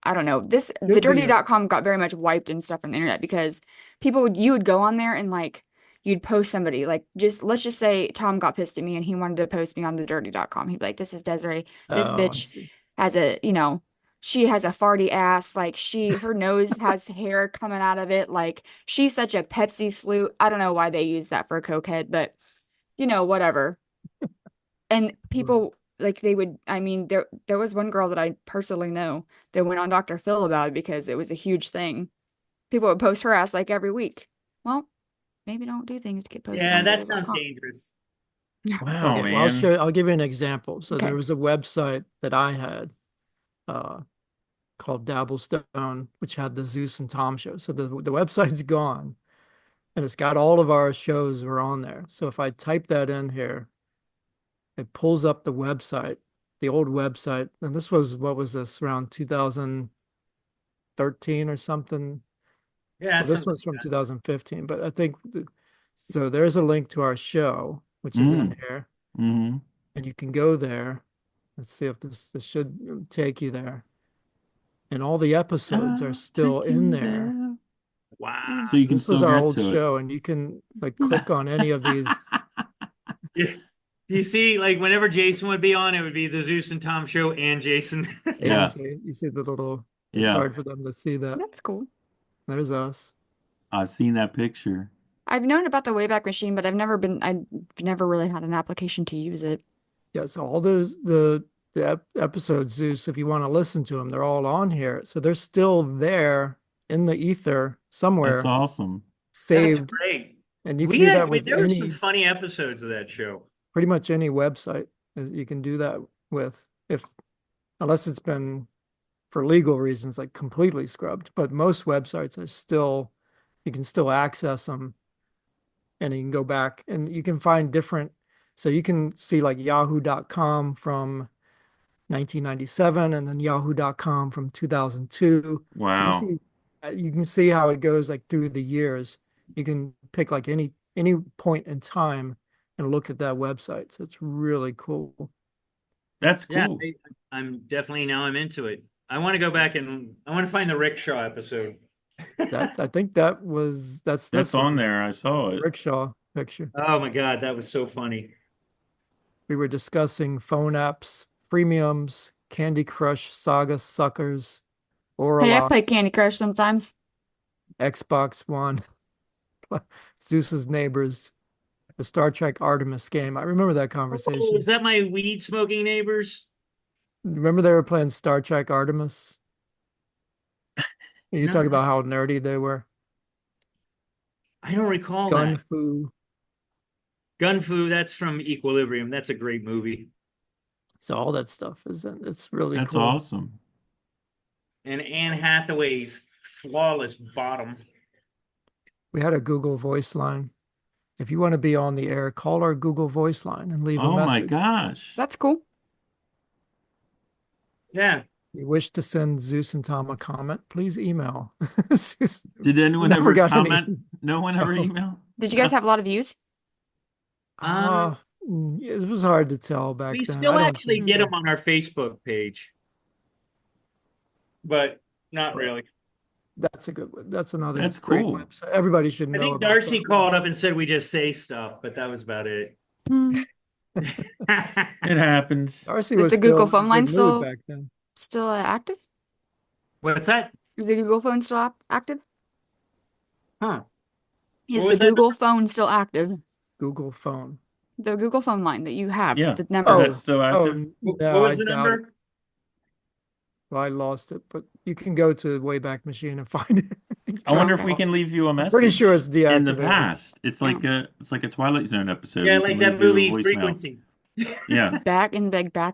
I don't know. This Could be. thedirty.com got very much wiped and stuff from the internet because you would go on there and like you'd post somebody like let's just say Tom got pissed at me and he wanted to post me on thedirty.com. He'd be like, "This is Desiree. This Oh, I bitch see. has she has a farty ass. Like her nose has hair coming out of it. Like she's such a Pepsi slew." I don't know why they use that for a cokehead, but whatever. And people like they would, I mean, there was one girl that I personally know that went on Dr. Phil about it because it was a huge thing. People would post her ass like every week. Well, maybe don't do things to get posted Yeah, on that sounds dirty.com. dangerous. Wow, Okay, well, man. I'll give you an example. So Okay. there was a website that I had called Dabblestone, which had the Zeus and Tom show. So the website's gone, and it's got all of our shows were on there. So if I type that in here, it pulls up the website, the old website. And this was, what was this, around 2013 or something? Yeah, Well, this something one's from like that. 2015, but I think, so there's a link to our show, which is in here, Mm-hmm. and you can go there. Let's see if this should take you there. And all the episodes are still in there. Wow. So you can This was still our get old to it. show, and you can like click on any of these. Yeah. Do you see, like, whenever Jason would be on, it would be the Zeus and Tom show and Jason. Yeah. You see the little, it's Yeah. hard for them to see that. That's cool. There's us. I've seen that picture. I've known about the Wayback Machine, but I've never really had an application to use it. Yeah, so all those the episodes, Zeus, if you want to listen to them, they're all on here. So they're still there in the ether somewhere, That's awesome. That's saved, great. and you can do that with there were some any, funny episodes of that show. pretty much any website. You can do that with, unless it's been for legal reasons, like completely scrubbed. But most websites are still, you can still access them, and you can go back and you can find different. So you can see like yahoo.com from 1997 and then yahoo.com from 2002. Wow. So you can see how it goes like through the years. You can pick like any point in time and look at that website. So it's really cool. That's Yeah, cool. I'm definitely now I'm into it. I want to go back and I want to find the rickshaw episode. I think that's That's this on one, there. I saw it. rickshaw picture. Oh my God, that was so funny. We were discussing phone apps, freemiums, Candy Crush, Saga Suckers, Hey, I play Oralox, Candy Crush sometimes. Xbox One, Zeus's Neighbors, the Star Trek Artemis game. I remember that Oh, conversation. is that my weed smoking neighbors? Remember they were playing Star Trek Artemis? You No, talk about how nerdy they were. I don't recall Gun that. Fu. Gun Fu, that's from Equilibrium. That's a great movie. So all that stuff it's really That's cool. awesome. And Anne Hathaway's flawless bottom. We had a Google Voice line. If you want to be on the air, call our Google Voice line and leave a Oh my message. gosh. That's cool. Yeah. If you wish to send Zeus and Tom a comment, please email. Did anyone Never ever got any. comment? No one ever Oh. emailed? Did you guys have a lot of views? It was hard to tell back We then. still I don't actually think get so. them on our Facebook page, but not really. That's a good one. That's another That's great cool. website. Everybody should I know think about Darcy that called website. up and said we just say stuff, but that was about it. Hmm. It happens. Darcy Is was the still Google in a phone line good mood still back then. active? What's that? Is the Google phone still active? Huh. Is What the was that Google phone still active? Google phone. The Google phone line that you have, Yeah. the Is number. that still active? What No, was I the doubt it. number? Well, I lost it, but you can go to Wayback Machine and find it. I wonder if Okay. we can leave you a I'm pretty sure it's message in the deactivated. past. It's like Yeah. a Twilight Zone episode. Yeah, We like can that leave you a movie voicemail. Frequency. Yeah. Back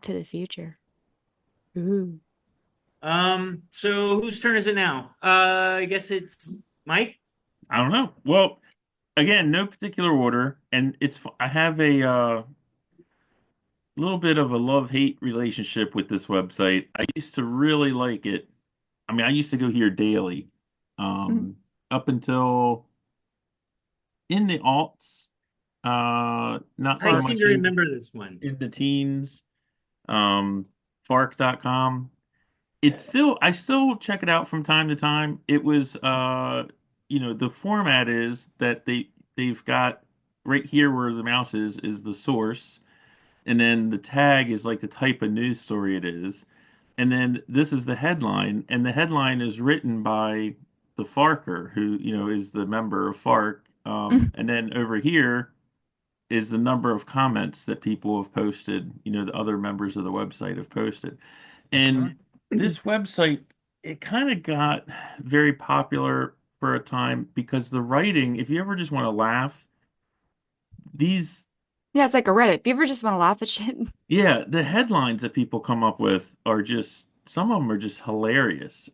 to the Future. Ooh. So whose turn is it now? I guess it's Mike. I don't know. Well, again, no particular order, and I have a little bit of a love-hate relationship with this website. I used to really like it. I mean, I used to go here daily, Mhm. up until in the aughts, not I so seem much to remember this one. in the teens, um, Fark.com. I still check it out from time to time. It was the format is that they've got right here where the mouse is the source, and then the tag is like the type of news story it is. And then this is the headline, and the headline is written by the Farker, who, is the member of Fark. Mhm. And then over here is the number of comments that people have posted, the other members of the website have posted. And this website, it kind of got very popular for a time because the writing, if you ever just want to laugh, these, Yeah, it's like a Reddit. If you ever just want to laugh at shit. yeah, the headlines that people come up with are just, some of them are just hilarious.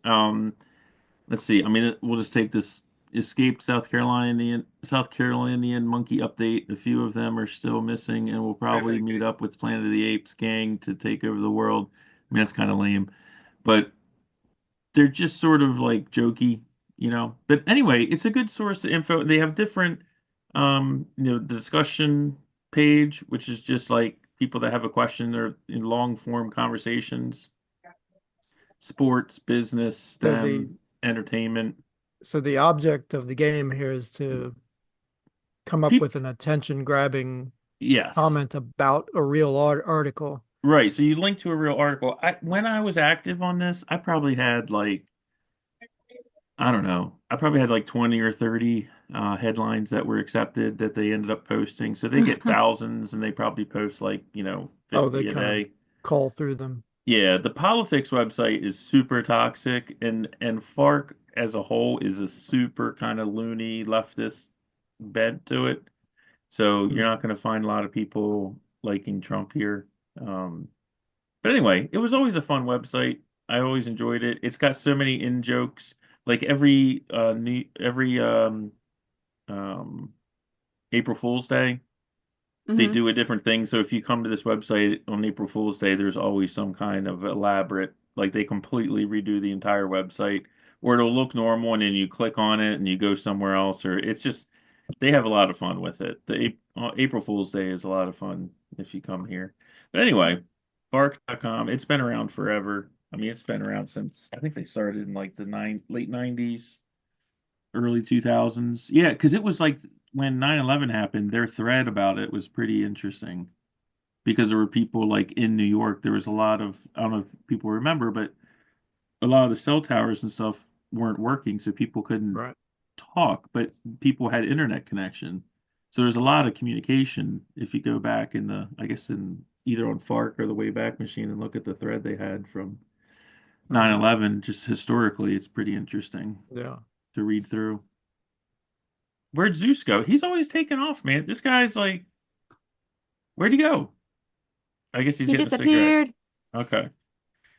Let's see. I mean, we'll just take this escaped South Carolinian monkey update. A few of them are still missing and will probably meet up with Planet of the Apes gang to take over the world. I mean, that's kind of lame, but they're just sort of like jokey. But anyway, it's a good source of info. They have different, the discussion page, which is just like people that have a question. They're in long form conversations, sports, business, So the STEM, entertainment. so the object of the game here is to come up People, with an attention grabbing yes, comment about a real article. right. So you link to a real article. When I was active on this, I probably had like, I don't know. I probably had like 20 or 30 headlines that were accepted that they ended up posting. So they get thousands and they probably post like, Oh, they 50 a kind of day. call through them. Yeah, the politics website is super toxic and Fark as a whole is a super kind of loony leftist bent to it. So Hmm. you're not going to find a lot of people liking Trump here. But anyway, it was always a fun website. I always enjoyed it. It's got so many in jokes. Like every um, April Fool's Day, they Mhm. do a different thing. So if you come to this website on April Fool's Day, there's always some kind of elaborate, like they completely redo the entire website, or it'll look normal and then you click on it and you go somewhere else, or it's just they have a lot of fun with it. The April Fool's Day is a lot of fun if you come here. But anyway. Bark.com. It's been around forever. I mean, it's been around since I think they started in like the late 90s, early 2000s. Yeah, because it was like when 9/11 happened, their thread about it was pretty interesting because there were people like in New York. There was a lot of, I don't know if people remember, but a lot of the cell towers and stuff weren't working, so people couldn't Right. talk, but people had internet connection. So there's a lot of communication if you go back in the, I guess in either on Fark or the Wayback Machine and look at the thread they had from Mhm. 9/11, just historically, it's pretty interesting Yeah. to read through. Where'd Zeus go? He's always taking off, man. This guy's like, where'd he go? I guess he's He getting a cigarette. disappeared. Okay.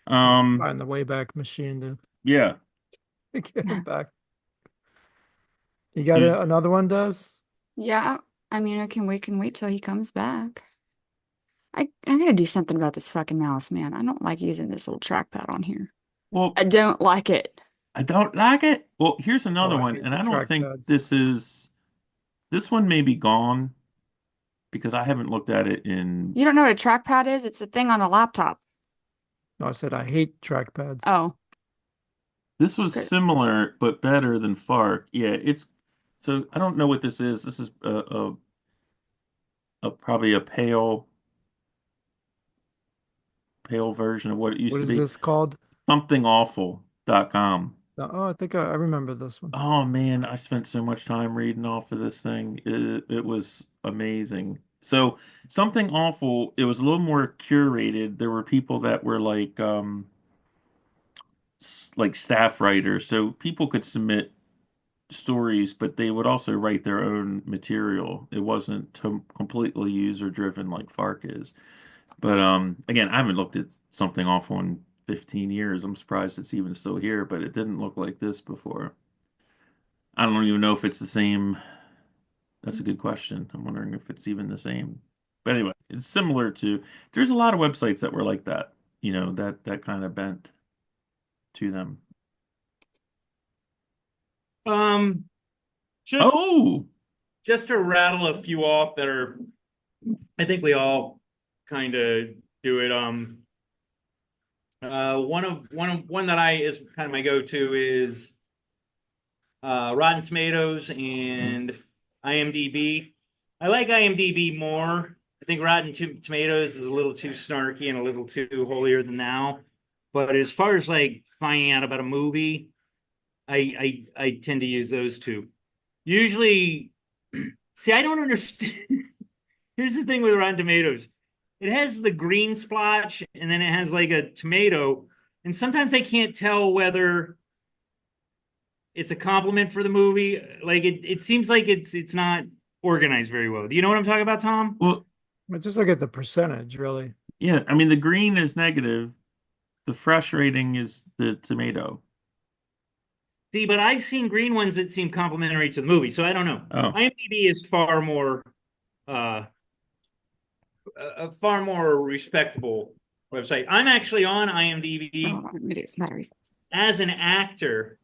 Find the Wayback Machine to Yeah. get him back. You got He's, another one, Does? Yeah, I mean, we can wait till he comes back. I'm gonna do something about this fucking mouse, man. I don't like using this little trackpad on here. well, I don't like it. I don't like it. Well, here's Oh, another I one, hate and the I don't think trackpads. this one may be gone because I haven't looked at it in. You don't know what a trackpad is? It's a thing on a laptop. No, I said I hate trackpads. Oh, This was good. similar but better than Fark. Yeah, it's so I don't know what this is. This is a probably a pale version of what it used What to is be. this called? Somethingawful.com. Oh, I think I remember this one. Oh man, I spent so much time reading off of this thing. It was amazing. So something awful, it was a little more curated. There were people that were like staff writers, so people could submit stories, but they would also write their own material. It wasn't completely user driven like Fark is. But again, I haven't looked at something awful in 15 years. I'm surprised it's even still here, but it didn't look like this before. I don't even know if it's the same. That's a good question. I'm wondering if it's even the same. But anyway, it's similar to, there's a lot of websites that were like that, that kind of bent to them. Um, just Oh, just to rattle a few off that are, I think we all kind of do it. One that I is kind of my go-to is Rotten Tomatoes and IMDb. I like IMDb more. I think Tomatoes is a little too snarky and a little too holier than thou. But as far as like finding out about a movie, I tend to use those two. Usually, see, I don't understand. Here's the thing with Rotten Tomatoes. It has the green splotch and then it has like a tomato. And sometimes I can't tell whether it's a compliment for the movie. Like it seems like it's not organized very well. Do you know what I'm talking about, Tom? well, But just look at the percentage, really. yeah. I mean, the green is negative. The fresh rating is the tomato. See, but I've seen green ones that seem complimentary to the movie, so I don't know. Oh, IMDb is uh, a far more respectable website. I'm actually on IMDb Oh, videos, batteries. as an actor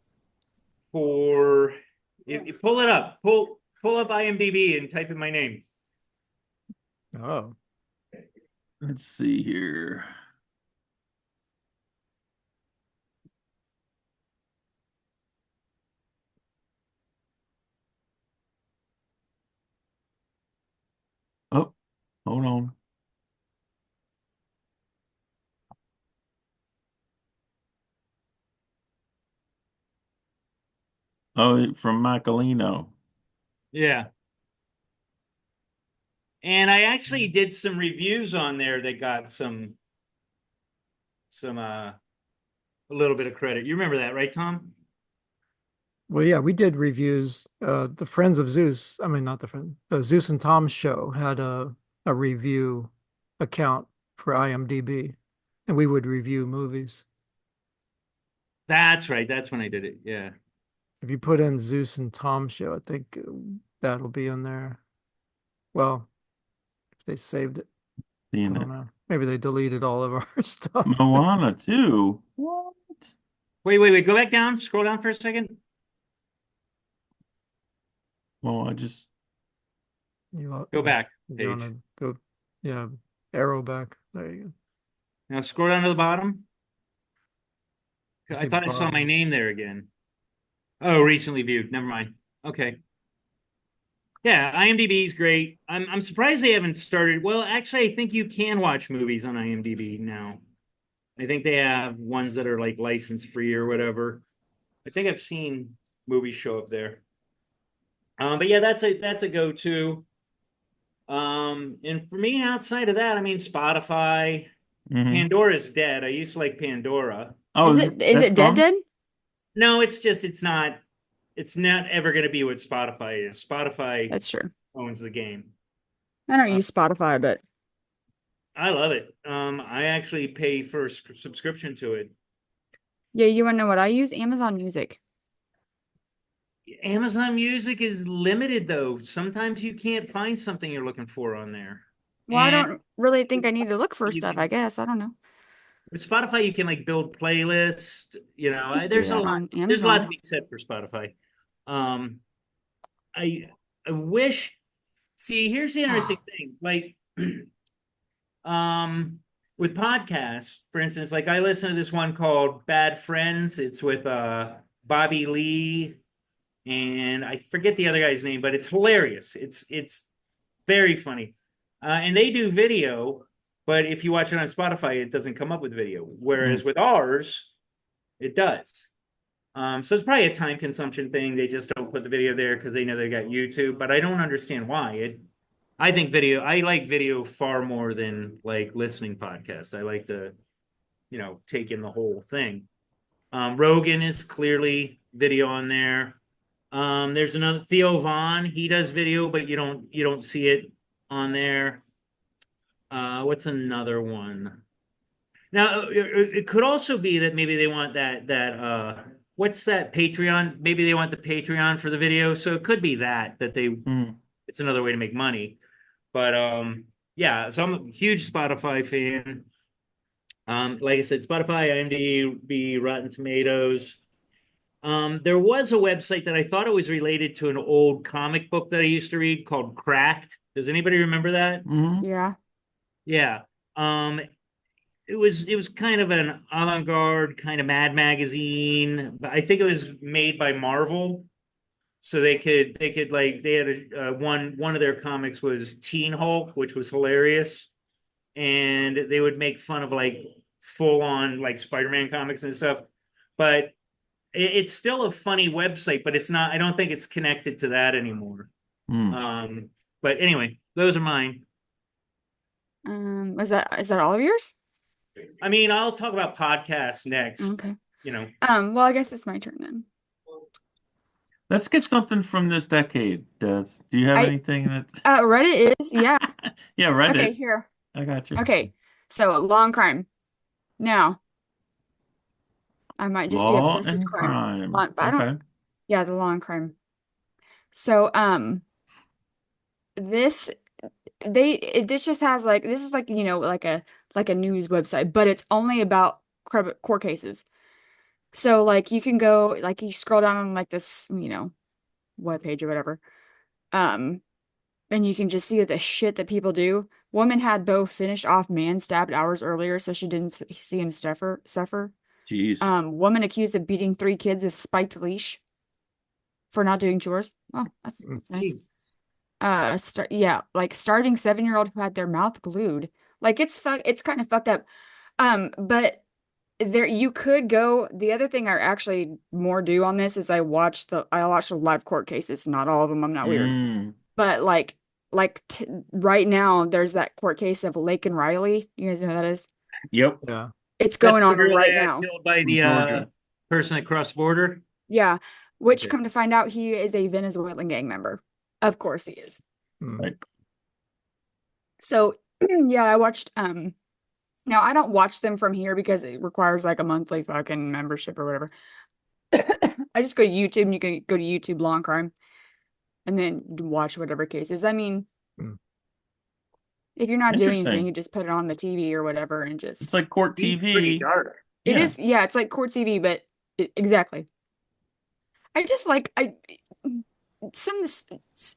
for. If you pull it up, pull up IMDb and type in my name. Oh, let's see here. Oh, hold on. Oh, from Michaelino. Yeah. And I actually did some reviews on there that got some a little bit of credit. You remember that, right, Tom? well, yeah, we did reviews. The Friends of Zeus. I mean, not the Zeus and Tom show had a review account for IMDb, and we would review movies. That's right. That's when I did it. Yeah. If you put in Zeus and Tom show, I think that'll be in there. Well, if they saved it, I Seeing don't it. know. Maybe they deleted all of our stuff. Moana too. What? Wait. Go back down. Scroll down for a second. Well, I just You, Go back you page. want to go, yeah, arrow back. There you Now scroll down to the bottom. I I see thought I saw my bottom. name there again. Oh, recently viewed. Never mind. Okay. Yeah, IMDb is great. I'm surprised they haven't started. Well, actually, I think you can watch movies on IMDb now. I think they have ones that are like license free or whatever. I think I've seen movies show up there. But yeah, that's a go-to. And for me, outside of that, I mean, Spotify, Hmm. Pandora's dead. I used to like Pandora. Oh, Is that's it dead gone? dead? No, it's not ever going to be what Spotify is. Spotify That's true. owns the game. I don't Uh, use Spotify, but I love it. I actually pay for a subscription to it. yeah, you want to know what I use? Amazon Music. Amazon Music is limited though. Sometimes you can't find something you're looking for on there. Well, I And don't really think I need to look for you stuff, I can, guess. I don't know. with Spotify, you can like build playlists. You do that on There's a lot to Amazon. be said for Spotify. Um, I I wish. See, here's the interesting thing. Like, um, with podcasts, for instance, like I listen to this one called Bad Friends. It's with Bobby Lee and I forget the other guy's name, but it's hilarious. It's very funny, and they do video, but if you watch it on Spotify, it doesn't come up with video. Whereas with ours, it does. So it's probably a time consumption thing. They just don't put the video there because they know they got YouTube. But I don't understand why. I think video. I like video far more than like listening podcasts. I like to, take in the whole thing. Rogan is clearly video on there. There's another Theo Vaughn. He does video, but you don't see it on there. What's another one? Now it could also be that maybe they want that what's that Patreon? Maybe they want the Patreon for the video. So it could be that they Mm. it's another way to make money. But yeah, so I'm a huge Spotify fan. Like I said, Spotify, IMDb, Rotten Tomatoes. There was a website that I thought it was related to an old comic book that I used to read called Cracked. Does anybody remember that? Hmm. Yeah. Yeah. Um, it was kind of an avant-garde kind of Mad magazine, but I think it was made by Marvel, so they could like they had one of their comics was Teen Hulk, which was hilarious, and they would make fun of like full on like Spider-Man comics and stuff, but it's still a funny website, but it's not. I don't think it's connected to that anymore. Mm. But anyway, those are mine. Is that all of yours? I mean, I'll talk about podcasts next. Okay. Well, I guess it's my turn then. Let's get something from this decade, Des. Do you have anything that's Reddit is, yeah. yeah, Reddit. Okay, here. I got you. Okay. So, law and crime. Now, I might just be Law obsessed with and crime. But I don't, Okay. yeah, the law and crime. So, this this just has like this is like like a news website, but it's only about court cases. So like you can go like you scroll down on like this web page or whatever, and you can just see the shit that people do. Woman had Beau finish off man stabbed hours earlier, so she didn't see him suffer. Jeez. Woman accused of beating 3 kids with spiked leash for not doing chores. Oh, that's nice. Like starving 7-year-old who had their mouth glued. Like it's kind of fucked up. But there you could go. The other thing I actually more do on this is I watch the live court cases. Not all of them. I'm not weird. Mm. But right now there's that court case of Lake and Riley. You guys know who that is? Yep. Yeah. It's going that's the on girl right that now. got killed by the Georgia. person that crossed the border. Yeah, which Okay. come to find out he is a Venezuelan gang member. Of course he is. Right. So yeah, I watched now I don't watch them from here because it requires like a monthly fucking membership or whatever. I just go to YouTube and you can go to YouTube Law and Crime and then watch whatever cases. I mean, if you're not doing anything, Interesting. you just put it on the TV or whatever and just It's like court Seems pretty TV. dark. It Yeah. is, yeah, it's like court TV, but exactly. I just like some of this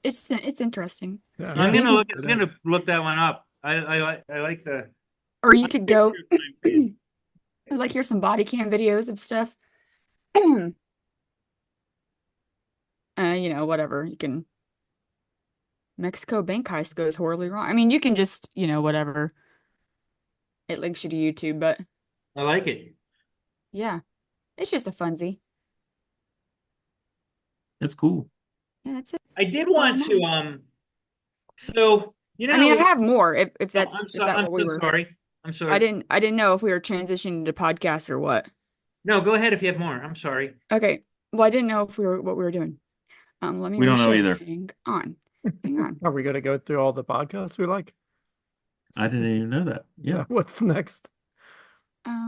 it's interesting. Yeah. I'm gonna it look is. that one up. I like the Or you could go, Picture like, here's some body cam videos of stuff. Whatever. You can Mexico bank heist goes horribly wrong. I mean, you can just, whatever. It links you to YouTube, but I like it. yeah, it's just a funsy. It's cool. Yeah, that's it. I did all want I to so I mean, I have more if Oh, that's I'm if sorry. that I'm what we so were. sorry. I'm sorry. I didn't know if we were transitioning to podcasts or what. No, go ahead if you have more. I'm sorry. Okay. Well, I didn't know if what we were doing. Let me We don't know reshow. either. Hang on. Hang on. Are we going to go through all the podcasts we like? I didn't even know that. Yeah. What's next?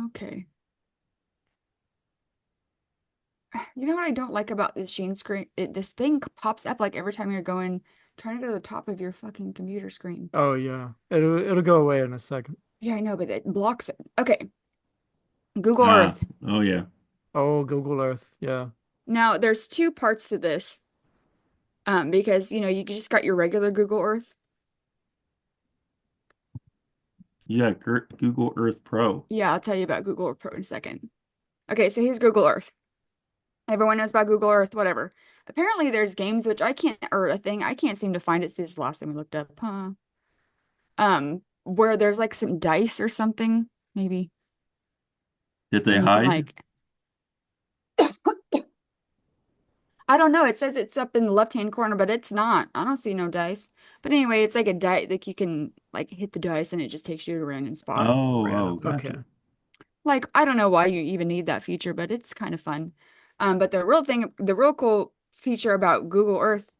Okay. You know what I don't like about this Sheen screen? This thing pops up like every time you're trying to go to the top of your fucking computer screen. Oh yeah, it'll go away in a second. Yeah, I know, but it blocks it. Okay. Google Ah, Earth. oh yeah. Oh, Google Earth. Yeah. Now, there's two parts to this. Because you just got your regular Google Earth. You got Google Earth Pro. Yeah, I'll tell you about Google Earth Pro in a second. Okay, so here's Google Earth. Everyone knows about Google Earth, whatever. Apparently there's games which I can't seem to find it. This is the last thing we looked up. Where there's like some dice or something, maybe. Did they And you can, hide? like, I don't know. It says it's up in the left-hand corner, but it's not. I don't see no dice. But anyway, it's like a die, like you can like hit the dice and it just takes you to a random spot. Oh, Random. gotcha. Okay. Like, I don't know why you even need that feature, but it's kind of fun. But the real cool feature about Google Earth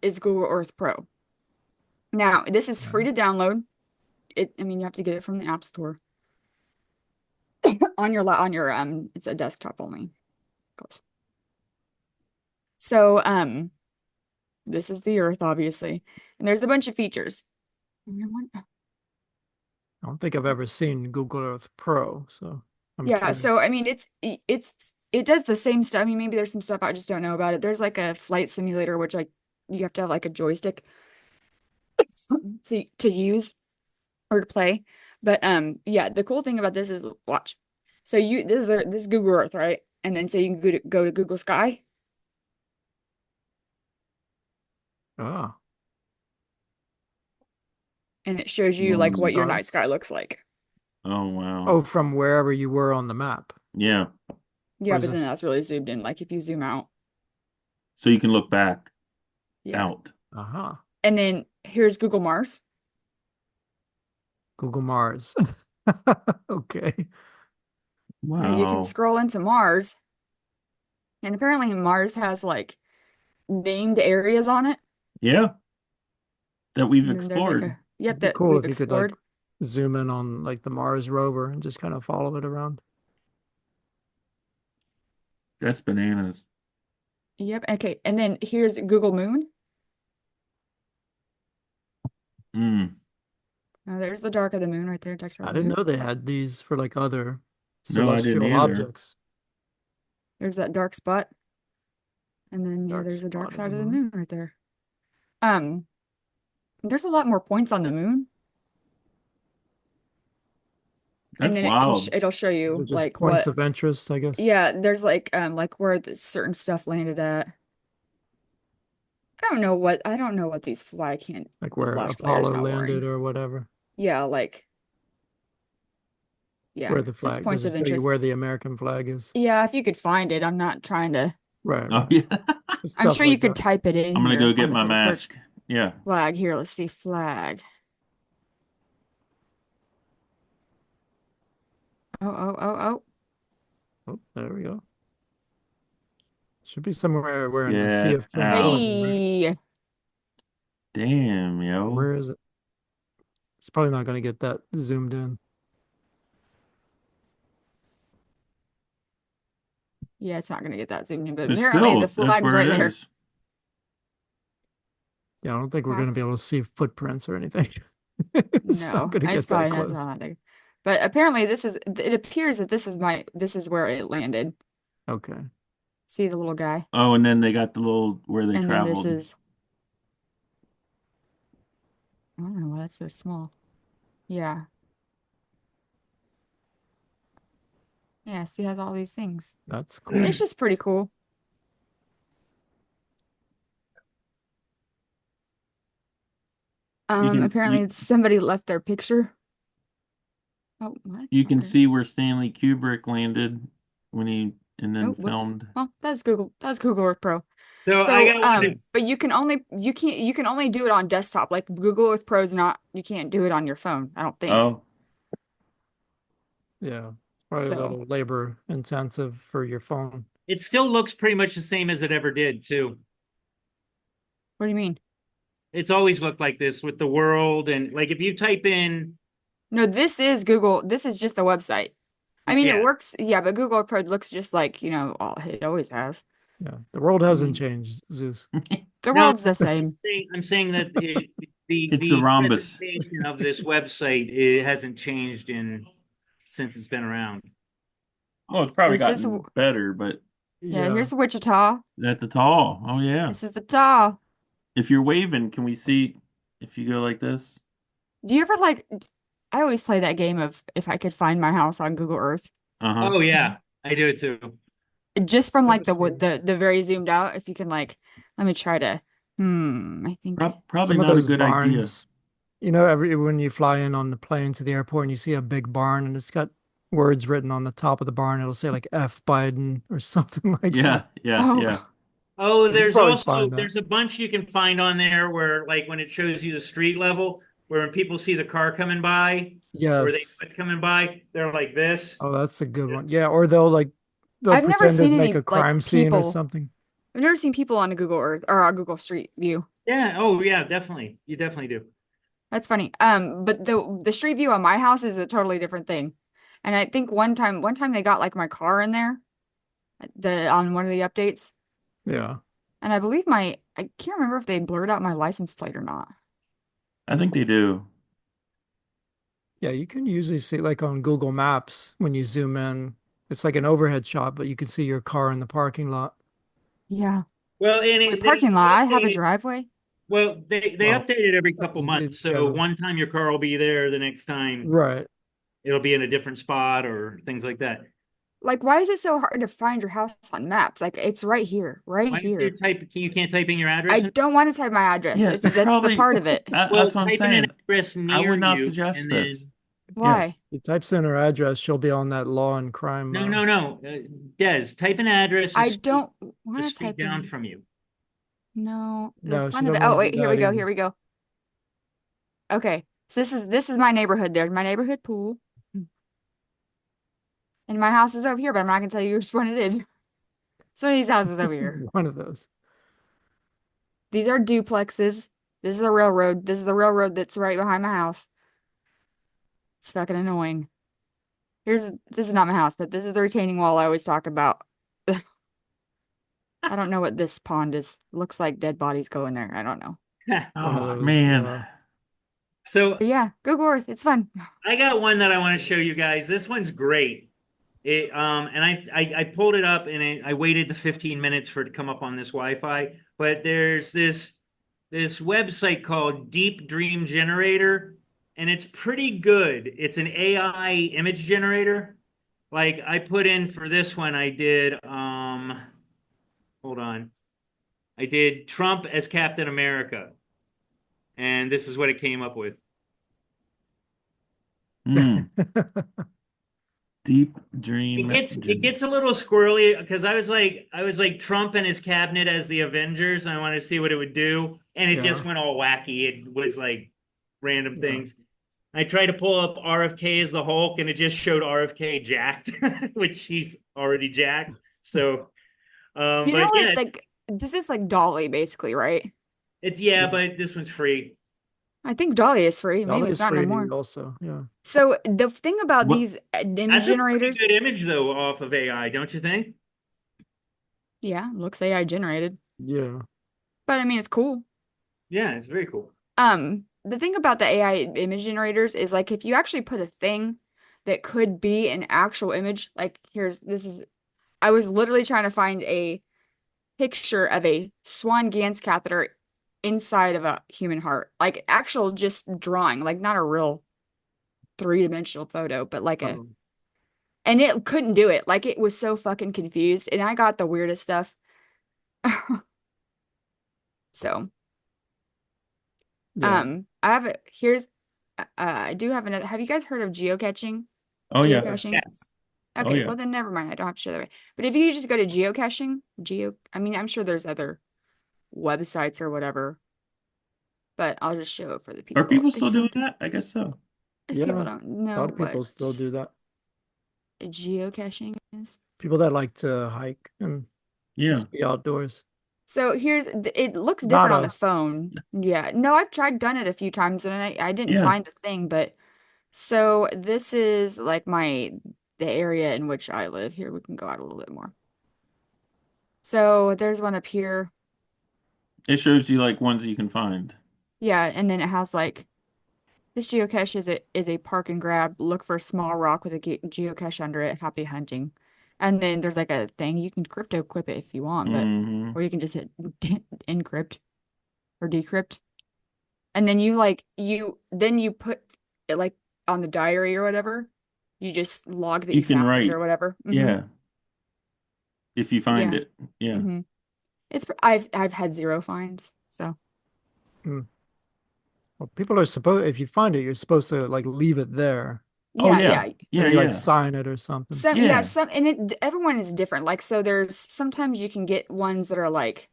is Google Earth Pro. Now, this is free to download. I mean, you have to get it from the App Store. on your it's a desktop only. Close. So, this is the Earth, obviously, and there's a bunch of features. I don't think I've ever seen Google Earth Pro, so I'm Yeah, curious. so I mean, it does the same stuff. I mean, maybe there's some stuff I just don't know about it. There's like a flight simulator, which you have to have like a joystick to use or to play. But yeah, the cool thing about this is watch. So this is Google Earth, right? And then so you can go to Google Sky. Ah, And it shows you like what your night stars. sky looks like. Oh wow. Oh, from wherever you were on the map. Yeah. Yeah, What is but then this? that's really zoomed in. Like if you zoom out. So you can look back Yeah. out. Uh-huh. And then here's Google Mars. Google Mars. Okay. And you can Wow. scroll into Mars. And apparently Mars has like named areas on it. Yeah. That we've And then there's like explored. yep, It'd be that cool we've if you could like explored. zoom in on like the Mars rover and just kind of follow it around. That's bananas. Yep. Okay. And then here's Google Moon. Mm. There's the dark of the moon right there. Dark side I of the didn't moon. know they had these for like other No, I didn't celestial either. objects. There's that dark spot. And then yeah, Dark there's the dark spot of side the of the moon. moon right there. There's a lot more points on the moon. And That's then wild. it'll show Those are you just like points what of interest, I guess. yeah, there's like where the certain stuff landed at. I don't know what these why I can't Like the where flash player's Apollo not landed working. or whatever. Yeah, like yeah, Where the just flag. points Does of it show you interest. where the American flag is? Yeah, if you could find it. I'm not trying to Right, Oh right. yeah. Just I'm stuff sure you like could that. type it in I'm gonna here. go I'm get just my gonna search mask. Yeah. flag here. Let's see flag. Oh. Oh, there we go. Should be somewhere we're in the Sea Get of Tranquility, right? Hey. Damn, yo. Where is it? It's probably not going to get that zoomed in. Yeah, it's not gonna get that zoomed in, but But apparently the still, that's flag's where right it there. is. Yeah, I don't think we're going to Half. be able to see footprints or anything. It's not No, going to it's get that probably not close. that big. But apparently it appears that this is where it landed. Okay. See the little guy? Oh, and then they got the little where they And then this traveled. is I don't know why that's so small. Yeah. Yes, he has all these things. That's cool. It's just pretty cool. Apparently somebody left their picture. Oh, what? You can Okay. see where Stanley Kubrick landed when he and then Oh, whoops. filmed. Well, that's Google. That's Google Earth Pro. So So, I got one. but you can only do it on desktop. Like Google Earth Pro is not. You can't do it on your phone. I don't think. Oh, Yeah. It's probably a So, little labor intensive for your phone. It still looks pretty much the same as it ever did, too. what do you mean? It's always looked like this with the world and like if you type in, No, this is Google. This is just the website. I mean, Yeah. it works. Yeah, but Google Earth Pro looks just like, it always has. Yeah. The world hasn't Mm. changed, Zeus. The No, world's the same. I'm saying that It's the a rhombus. presentation of this website hasn't changed since it's been around. well, it's probably This is gotten better, but Yeah, here's Wichita. at the tall. Oh yeah. This is the tall. If you're waving, can we see if you go like this? Do you ever I always play that game of if I could find my house on Google Earth. Uh-huh. Oh yeah, I do it too. Just from like Never the very zoomed out, if you can let me try to I think Probably Some of not a those good idea. barns, when you fly in on the plane to the airport and you see a big barn and it's got words written on the top of the barn, it'll say like F Biden or something like Yeah, that. yeah, Oh, yeah. Oh, You there's probably also find that. there's a bunch you can find on there where like when it shows you the street level, where when people see the car coming by or they Yes. what's coming by, they're like this. Oh, that's a good one. Yeah, or they'll I've never pretend to seen make any a crime scene or people. something. I've never seen people on a Google Earth or a Google Street View. Yeah. Oh yeah, definitely. You definitely do. That's funny. But the Street View on my house is a totally different thing. And I think one time they got like my car in there, on one of the updates. Yeah. And I believe I can't remember if they blurred out my license plate or not. I think they do. Yeah, you can usually see like on Google Maps when you zoom in, it's like an overhead shot, but you can see your car in the parking lot. Yeah. Well, and Wait, parking lot. I have a driveway. Well, they Well, update it every couple months. So yeah. one time your car will be there, the next time Right. it'll be in a different spot or things like that. Like, why is it so hard to find your house on maps? Like, it's right here, right Why don't here. you can't type in your I address? don't want to type my address. Yeah, That's the part of it. Well, that's what I'm type in an saying. address I near would not you, suggest and this. then Why? He types in her address, she'll be on that law and crime. no. Des, type an address. I a street- don't a want to street type down in. from you. No, No, the she fun of don't it. Oh, wanna wait, do here we that go. either. Here we go. Okay, so this is my neighborhood. There's my neighborhood pool, and my house is over here. But I'm not gonna tell you which one it is. So these houses over here. One of those. These are duplexes. This is a railroad. This is the railroad that's right behind my house. It's fucking annoying. This is not my house, but this is the retaining wall I always talk about. I don't know what this pond is. Looks like dead bodies go in there. I don't know. One of Oh those, man. So But yeah, Google Earth. It's fun. I got one that I want to show you guys. This one's great. And I pulled it up and I waited the 15 minutes for it to come up on this Wi-Fi. But there's this website called Deep Dream Generator, and it's pretty good. It's an AI image generator. Like I put in for this one, I did hold on. I did Trump as Captain America. And this is what it came up with. Mm. Deep dream. It gets a little squirrely because I was like Trump and his cabinet as the Avengers, and I wanted to see what it would do, and it just went all wacky. It was like random things. I tried to pull up RFK as the Hulk, and it just showed RFK jacked, which he's already jacked. So, You but know what? yeah, Like this is like Dolly, basically, right? but this one's free. I think Dolly is free. Maybe Dolly it's is not free anymore. also, yeah. So the thing about What- these image That's a pretty generators, good image though off of AI, don't you think? yeah, looks AI generated. Yeah. But I mean, it's cool. Yeah, it's very cool. The thing about the AI image generators is like if you actually put a thing that could be an actual image, like I was literally trying to find a picture of a Swan-Ganz catheter inside of a human heart, like actual just drawing, like not a real three-dimensional photo, but like and it couldn't do it. Like it was so fucking confused, and I got the weirdest stuff. So, Yeah. I have here's I do have another. Have you guys heard of geocaching? Oh yeah. Geocaching? Yes. Oh, Okay, yeah. well then never mind. I don't have to show that. But if you just go to geocaching, I mean, I'm sure there's other websites or whatever, but I'll just show it for the people. Are people If still doing people, that? I guess so. if Yeah. people don't A know lot of people what still do that. geocaching is. People that like to hike and Yeah. just be outdoors. So it looks Not different on the us. phone. Yeah. No, I've done it a few times and I didn't Yeah. find the thing, but so this is like the area in which I live. Here we can go out a little bit more. So there's one up here. It shows you like ones that you can find. Yeah, and then it has like this geocache is a park and grab. Look for a small rock with a geocache under it. Happy hunting. And then there's like a thing you can crypto equip it if you want, but Hmm. or you can just hit encrypt or decrypt. And then you put it like on the diary or whatever. You just log that You you can found it write. or whatever. Mhm. Yeah. If you find Yeah. it. Yeah. hmm I've had 0 finds, so Well, people are supposed, if you find it, you're supposed to like leave it there. Oh yeah, yeah. yeah. Yeah, Maybe like yeah. sign it or something. Yeah. Some and everyone is different. Like so there's sometimes you can get ones that are like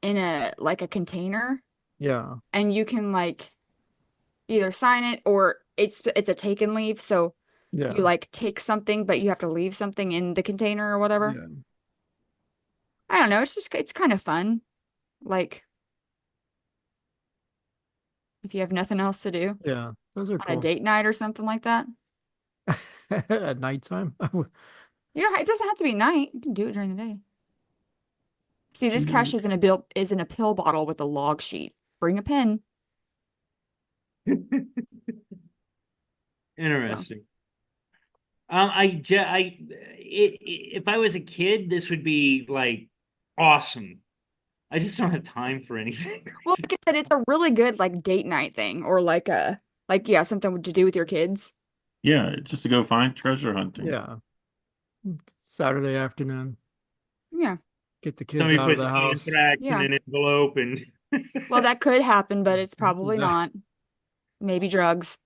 in a container Yeah. and you can like either sign it or it's a take and leave. So Yeah. you like take something but you have to leave something in the container or whatever. Yeah. I don't know. It's kind of fun. Like if you have nothing else to do Yeah. Those are on a cool. date night or something like that. At nighttime. It doesn't have to be night. You can do it during the day. See, this cache is in a pill bottle with a log sheet. Bring a pen. Interesting. If I was a kid, this would be like awesome. I just don't have time for anything. Well, like I said, it's a really good like date night thing or yeah, something to do with your kids. Yeah. Just to go find treasure hunting. Yeah. Saturday afternoon. Yeah. Get the kids Somebody out of puts the house. anthrax Yeah. in an envelope and Well, that could happen, but it's probably That- not. Maybe drugs.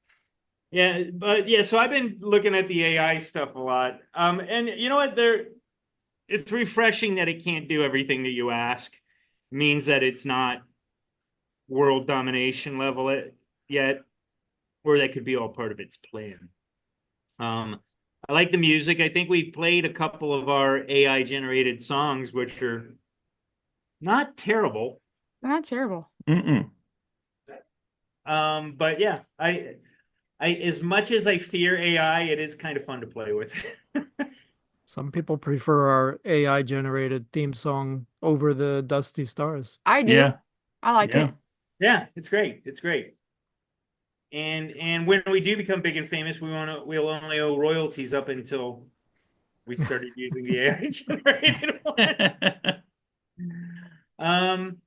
yeah, but yeah, so I've been looking at the AI stuff a lot. And you know what? It's refreshing that it can't do everything that you ask. It means that it's not world domination level yet, or that could be all part of its plan. I like the music. I think we've played a couple of our AI generated songs, which are not terrible. They're not terrible. Mm-mm. But yeah, I as much as I fear AI, it is kind of fun to play with. Some people prefer our AI generated theme song over the Dusty Stars. I do. Yeah. I like Yeah. it. Yeah, it's great. It's great. And when we do become big and famous, we'll only owe royalties up until we started using the AI generated one.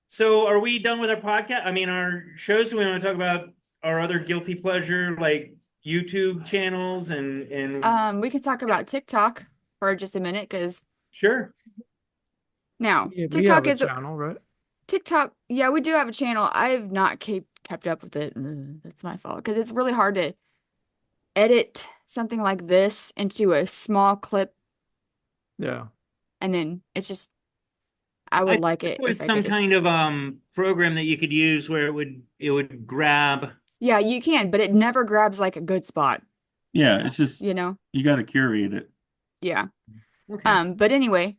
So are we done with our podcast? I mean, our shows. Do we want to talk about our other guilty pleasure, like YouTube channels and We can talk about TikTok for just a minute because sure. now Yeah, we TikTok have a is channel, right? TikTok. Yeah, we do have a channel. I've not kept up with it. That's my fault because it's really hard to edit something like this into a small clip, Yeah. and then it's just I would like it There was if I some could just. kind of program that you could use where it would grab. Yeah, you can, but it never grabs like a good spot, Yeah. It's just, you know? you got to curate it. Yeah. Okay. But anyway,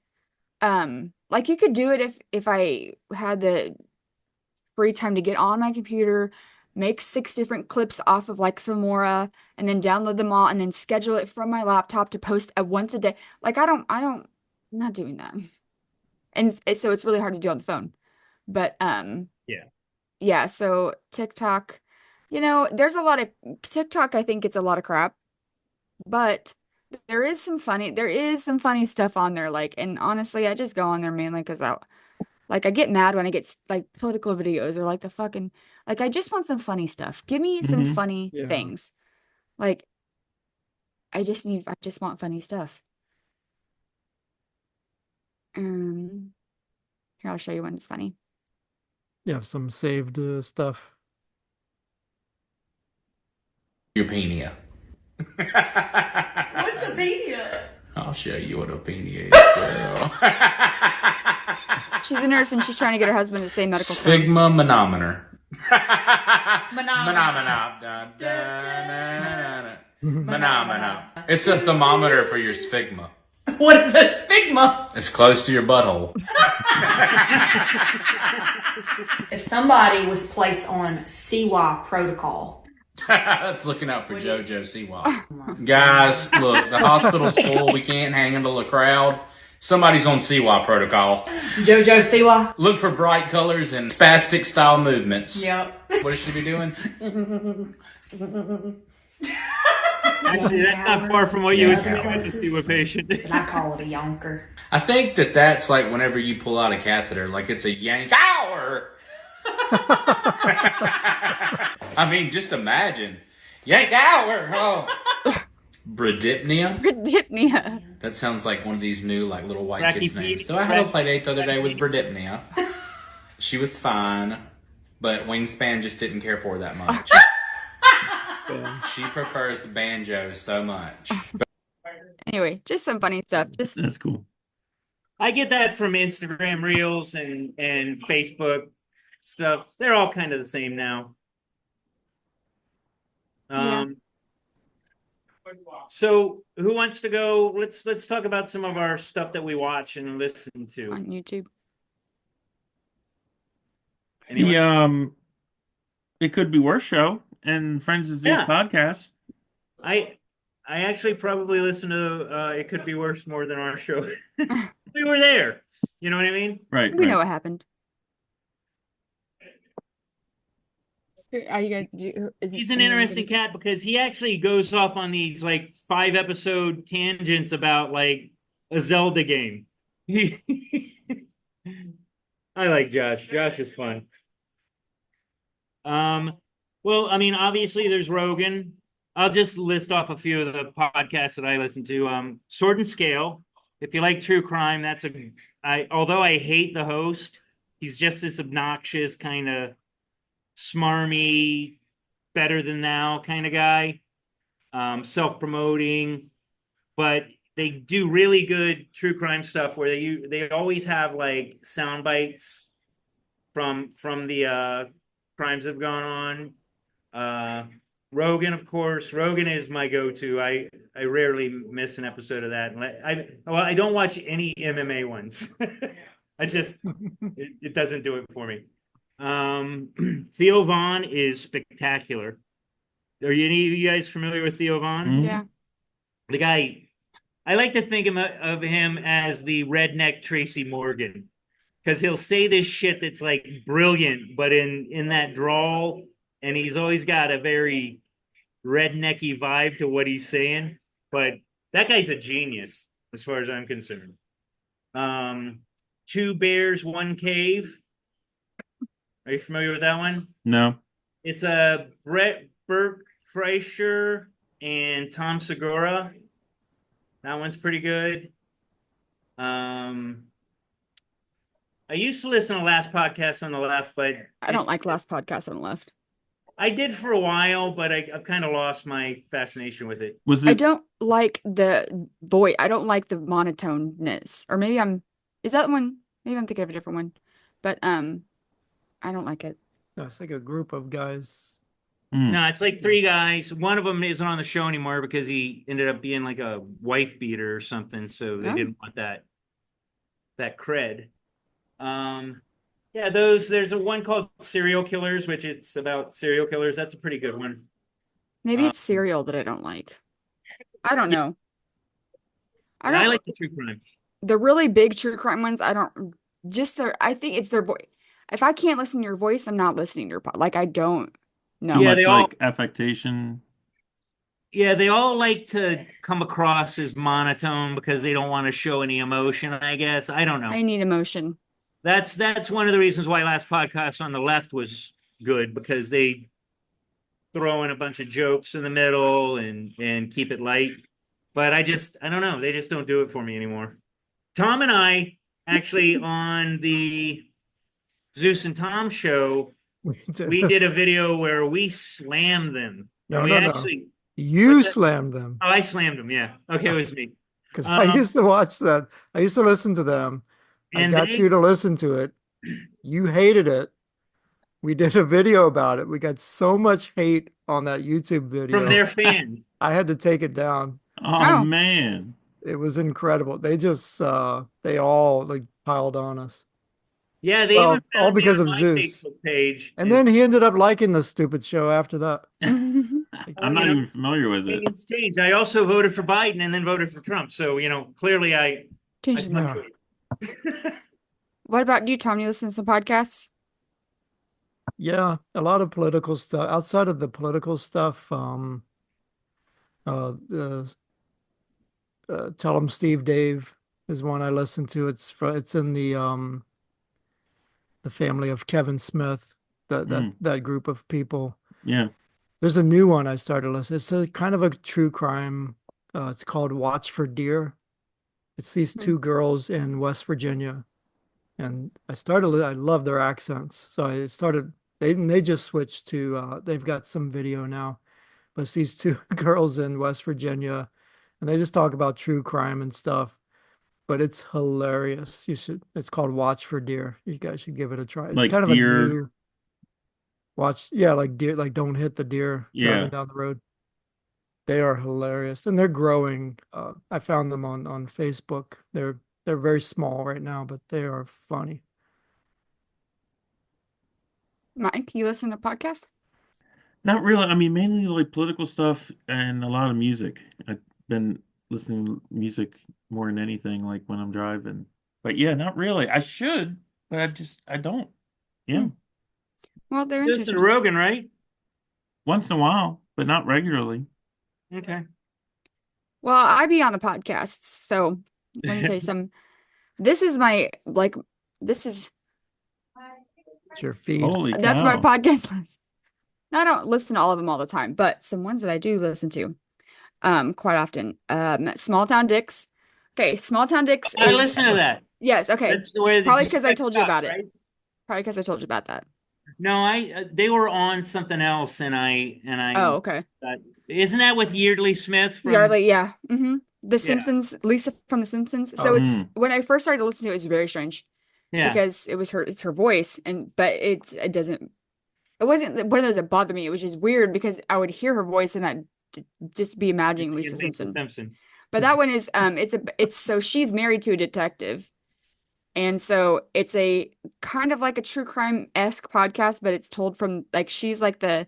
like you could do it if I had the free time to get on my computer, make 6 different clips off of like Filmora, and then download them all, and then schedule it from my laptop to post once a day. Like I'm not doing that, and so it's really hard to do on the phone. But yeah. So TikTok, there's a lot of TikTok. I think it's a lot of crap, but there is some funny stuff on there. Like, and honestly, I just go on there mainly because I get mad when I get like political videos or like the fucking, like, I just want some funny stuff. Give me some Mhm. funny Yeah. things. Like, I just want funny stuff. Here, I'll show you one that's funny. You have some saved stuff. Openia. What's a penia? I'll show you what openia is, girl. She's a nurse and she's trying to get her husband to say medical terms. Sphygma manometer. Phenomena. It's a thermometer for your sphygma. What is a sphygma? It's close to your butthole. If somebody was placed on CY protocol, That's looking out for JoJo Siwa. Guys, look, the hospital's full. We can't handle a crowd. Somebody's on CY protocol. JoJo CY? Look for bright colors and spastic style movements. Yep. What does she be doing? Actually, that's not far from what you would Yeah. see with a CY patient. But I call it a yonker. I think that's like whenever you pull out a catheter, like it's a yank hour. I mean, just imagine. Yank hour. Oh. Bradipnia. Bradipnia. That sounds like one of these new like little white Bracky kids' names. Pete. So I had a play date the other day with Bradipnia. She was fine, but Wingspan just didn't care for her that much. She prefers the banjo so much. Anyway, just some funny stuff. Just That's cool. I get that from Instagram Reels and Facebook stuff. They're all kind of the same now. Yeah. So who wants to go? Let's talk about some of our stuff that we watch and listen to. on YouTube. Anyone? The It Could Be Worse show and Friends of Zeus Yeah. podcast. I actually probably listen to It Could Be Worse more than our show. We were there. You know what I mean? Right. We right. know what happened. Are you guys? He's an interesting cat because he actually goes off on these like 5-episode tangents about like a Zelda game. I like Josh. Josh is fun. Well, I mean, obviously there's Rogan. I'll just list off a few of the podcasts that I listen to. Sword and Scale. If you like true crime, although I hate the host, he's just this obnoxious kind of smarmy, better than thou kind of guy, self-promoting, but they do really good true crime stuff where they always have like sound bites from the crimes that have gone on. Rogan, of course. Rogan is my go-to. I rarely miss an episode of that. I don't watch any MMA ones. It doesn't do it for me. Theo Vaughn is spectacular. Are any of you guys familiar with Theo Vaughn? Mhm. Yeah. The guy, I like to think of him as the redneck Tracy Morgan, because he'll say this shit that's like brilliant, but in that drawl, and he's always got a very rednecky vibe to what he's saying. But that guy's a genius, as far as I'm concerned. Two Bears, One Cave. Are you familiar with that one? No. It's a Burt Kreischer and Tom Segura. That one's pretty good. I used to listen to Last Podcast on the Left, but I don't like last podcast on the left. I did for a while, but I've kind of lost my fascination with it. Was I it? don't like the I don't like the monotoneness. Or maybe is that one? Maybe I'm thinking of a different one. But I don't like it. That's like a group of guys. No, it's like three guys. One of them isn't on the show anymore because he ended up being like a wife beater or something. So they Oh. didn't want that cred. Yeah, there's a one called Serial Killers, which it's about serial killers. That's a pretty good one. Maybe it's cereal that I don't like. I don't know. I like the true crime. The really big true crime ones. I don't just I think it's their voice. If I can't listen to your voice, I'm not listening to your pod. Like I don't know. Too Yeah, much they all- like affectation. Yeah, they all like to come across as monotone because they don't want to show any emotion, I guess. I don't know. I need emotion. That's one of the reasons why Last Podcast on the Left was good, because they throw in a bunch of jokes in the middle and keep it light. But I don't know. They just don't do it for me anymore. Tom and I actually on the Zeus and Tom show, we did a video where we slammed them. And we No. actually, You what's that? slammed them. Oh, I slammed them. Yeah. Okay, it was me. Because I used to watch that. I used to listen to them. I And got they, you to listen to it. You hated it. We did a video about it. We got so much hate on that YouTube video. from their fans. I had to take it down. Oh, Oh. man. It was incredible. They just they all like piled on us. Yeah, they Well, even all found me because on of my Zeus. Facebook page. And then he ended up liking the stupid show after that. I'm not even familiar with it. opinions change. I also voted for Biden and then voted for Trump. So, clearly I Change the mind. fluctuate. What about you, Tom? You listen to some podcasts? Yeah, a lot of political stuff. Outside of the political stuff, the Tell 'em Steve Dave is one I listen to. It's in the family of Kevin Smith, that group of people. Yeah. There's a new one I started listening. It's a kind of a true crime. It's called Watch for Deer. It's these two girls in West Virginia, and I love their accents. So I started. They just switched to. They've got some video now, but it's these two girls in West Virginia, and they just talk about true crime and stuff. But it's hilarious. It's called Watch for Deer. You guys should give it a try. It's Like kind of deer. a new watch. Yeah, like deer, like don't hit the deer Yeah. driving down the road. They are hilarious, and they're growing. I found them on Facebook. They're very small right now, but they are funny. Mike, you listen to podcasts? Not really. I mean, mainly like political stuff and a lot of music. I've been listening to music more than anything, like when I'm driving. But yeah, not really. I should, but I don't. Yeah. Well, they're You listen interesting. to Rogan, right? Once in a while, but not regularly. Okay. Well, I be on the podcasts, so let me tell you some. This is this is It's your feed. Holy that's my cow. podcast list. Now, I don't listen to all of them all the time, but some ones that I do listen to quite often. Small Town Dicks. Okay, Small Town Dicks I is listen to that. yes, okay. That's the way Probably because I told you Scott, about it. right? Probably because I told you about that. No, they were on something else, and I Oh, okay. isn't that with Yeardley Smith from Yardley, yeah. The Yeah. Simpsons, Lisa from The Simpsons. Oh. So it's when I first started listening to it, it was very strange Yeah. because it's her voice, but it wasn't one of those that bothered me. It was just weird because I would hear her voice and I'd just be imagining Lisa Simpson. But that one is it's so she's married to a detective. And so it's a kind of like a true crime-esque podcast, but it's told from like she's like the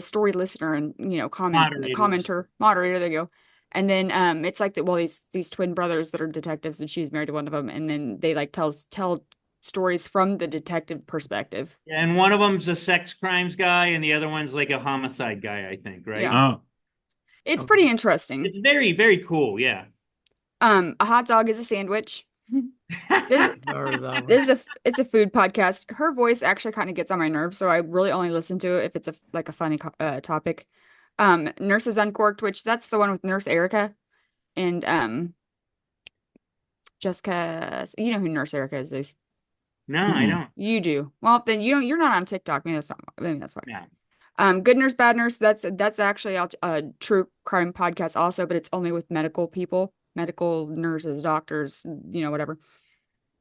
story listener and commenter moderator, there you go. And then it's like these twin brothers that are detectives and she's married to one of them, and then they like tell stories from the detective perspective. Yeah, and one of them's a sex crimes guy, and the other one's like a homicide guy, I think, right? Yeah. Oh, It's pretty interesting. It's very, very cool. Yeah. A hot dog is a sandwich. It's a food podcast. Her voice actually kind of gets on my nerves, so I really only listen to it if it's a funny topic. Nurses Uncorked, which that's the one with Nurse Erica and Jessica. You know who Nurse Erica is, Zeus? No, I don't. You do. Well, then you're not on TikTok. Maybe that's why. Yeah. Good Nurse, Bad Nurse. That's actually a true crime podcast also, but it's only with medical people, medical nurses, doctors, whatever.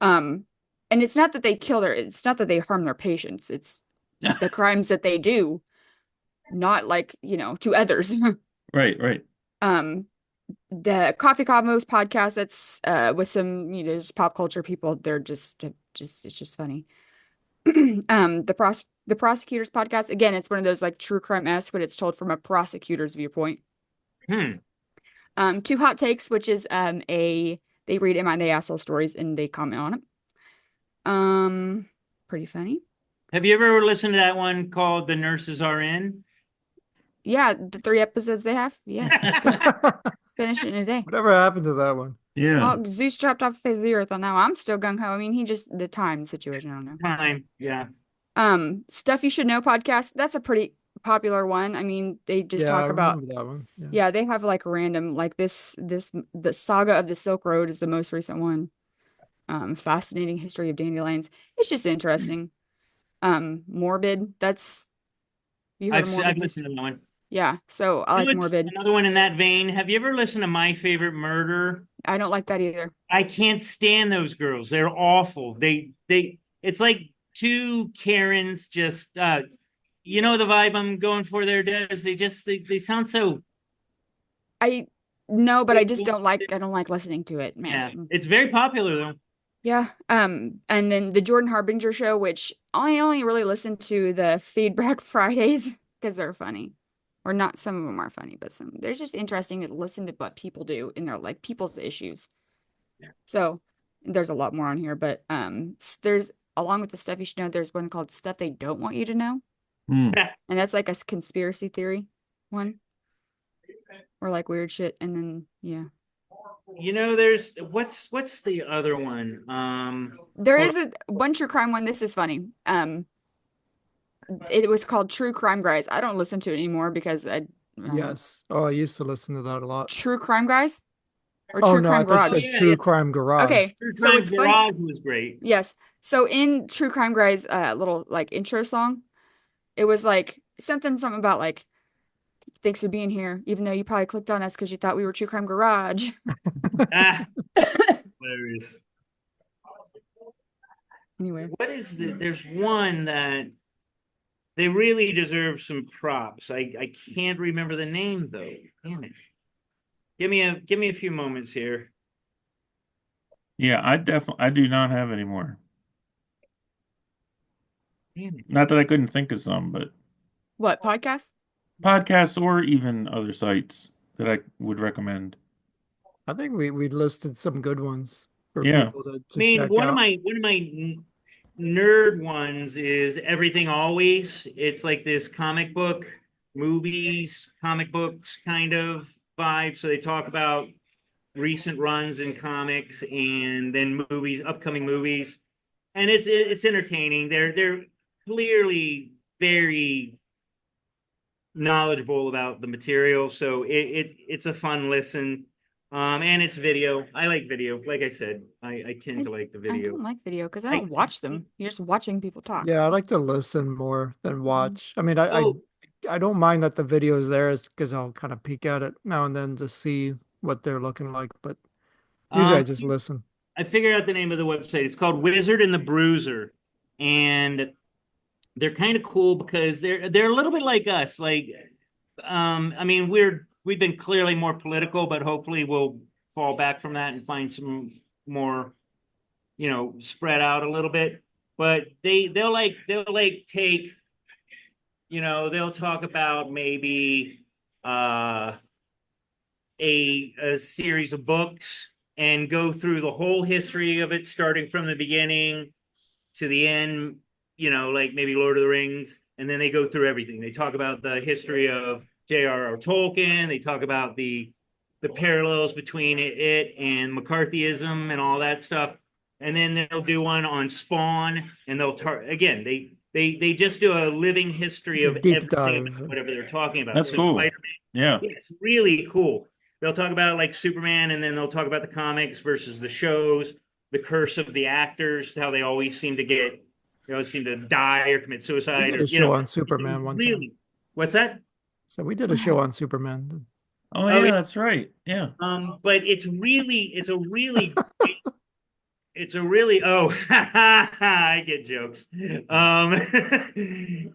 And it's not that it's not that they harm their patients. It's the crimes that they do, not like, to others. right. The Coffee Combos podcast, that's with some, just pop culture people. They're it's just funny. The Prosecutors podcast, again, it's one of those like true crime-esque, but it's told from a prosecutor's viewpoint. Two Hot Takes, which is they read Am I the Asshole stories and they comment on it. Pretty funny. Have you ever listened to that one called The Nurses Are In? Yeah, the 3 episodes they have. Yeah. Finish it in a day. Whatever happened to that one? Yeah. Well, Zeus dropped off the face of the earth on that one. I'm still gung ho. I mean, the time situation, I don't know. Time, yeah. Stuff You Should Know podcast. That's a pretty popular one. I mean, they just Yeah, I talk about, remember that one. Yeah. yeah, they have like random, like the Saga of the Silk Road is the most recent one. Fascinating history of dandelions. It's just interesting. Morbid, you heard of I've Morbid? listened to that one. Yeah, so I You know like what's Morbid. another one in that vein? Have you ever listened to My Favorite Murder? I don't like that either. I can't stand those girls. They're awful. It's like two Karens just you know the vibe I'm going for there, Des. They sound so I No, but I just I don't like listening to it, yeah. man. It's very popular though. Yeah. And then the Jordan Harbinger show, which I only really listen to the Feedback Fridays because they're funny. Or not, some of them are funny, but they're just interesting to listen to what people do in their like people's issues. Yeah. So there's a lot more on here, but there's, along with the stuff you should know, there's one called Stuff They Don't Want You to Know. Hmm. And that's like a conspiracy theory one. Or like weird shit. And then yeah. You know, there's what's the other one? There is one true crime one. This is funny. It was called True Crime Guys. I don't listen to it anymore because Yes. Oh, I used to listen to that a lot. True Crime Guys or Oh True no, Crime I thought Garage. you said True Crime Garage. Okay, True so Crime it's funny. Garage was great. Yes. So in True Crime Guys, little like intro song, it was like something about like, thanks for being here, even though you probably clicked on us because you thought we were True Crime Garage. Ah, hilarious. Anyway, What is there's one that they really deserve some props. I can't remember the name though. Damn it. Give me a few moments here. Yeah, I do not have any more. Damn it. Not that I couldn't think of some, but what podcast? podcasts or even other sites that I would recommend. I think we listed some good ones for Yeah. people to I mean, check one out. of my nerd ones is Everything Always. It's like this comic book movies, comic books kind of vibe. So they talk about recent runs in comics and then movies, upcoming movies, and it's entertaining. They're clearly very knowledgeable about the material, so it's a fun listen. And it's video. I like video. Like I said, I tend to like the I video. don't like video because I don't watch them. You're just watching people talk. Yeah, I like to listen more than watch. I mean, Oh, I don't mind that the video is there because I'll kind of peek at it now and then to see what they're looking like, but usually I just listen. I figured out the name of the website. It's called Wizard and the Bruiser, and they're kind of cool because they're a little bit like us. Like, I mean, we've been clearly more political, but hopefully we'll fall back from that and find some more, spread out a little bit. But they'll like take, they'll talk about maybe a series of books and go through the whole history of it, starting from the beginning to the end, like maybe Lord of the Rings, and then they go through everything. They talk about the history of J.R.R. Tolkien. They talk about the parallels between it and McCarthyism and all that stuff. And then they'll do one on Spawn, and they'll again. They just do a living history of Deep everything dive. about whatever they're talking about. That's So cool. Spider-Man, Yeah. it's really cool. They'll talk about like Superman, and then they'll talk about the comics versus the shows, the curse of the actors, how they always seem to die or commit We suicide. did Or a show on Superman one time. really, what's that? So we did a show on Superman. Oh, yeah. yeah, that's right. Yeah. But it's a really I get jokes.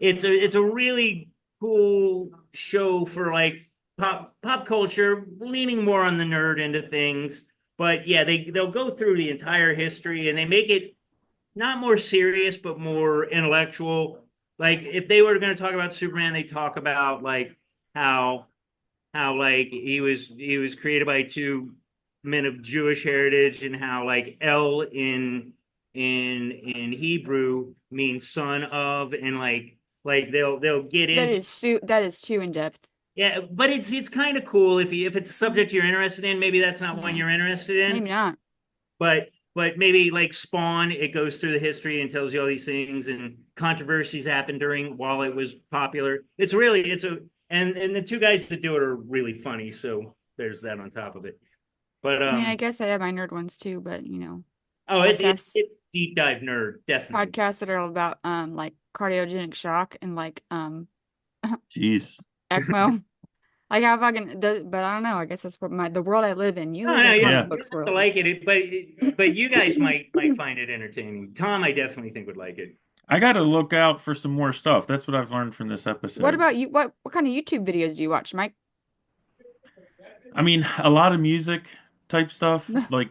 It's a really cool show for like pop culture, leaning more on the nerd end of things. But yeah, they'll go through the entire history and they make it not more serious, but more intellectual. Like if they were going to talk about Superman, they talk about like how like he was created by two men of Jewish heritage, and how like El in Hebrew means son of, and like they'll get into that is too in depth. yeah, but it's kind of cool if it's a subject you're interested in. Maybe that's not one you're interested in. Maybe not. But but maybe like Spawn, it goes through the history and tells you all these things and controversies happened while it was popular. And the two guys that do it are really funny. So there's that on top of it. But I mean, I guess I have my nerd ones too, but you know, it's deep dive nerd, definitely. podcasts that are all about like cardiogenic shock and like Jeez. ECMO. Like how fucking, but I don't know. I guess that's what the world I live in. You No, live in you comic don't books have world. to like it, but you guys might find it entertaining. Tom, I definitely think would like it. I got to look out for some more stuff. That's what I've learned from this episode. What about you? What kind of YouTube videos do you watch, Mike? I mean, a lot of music type stuff. Like,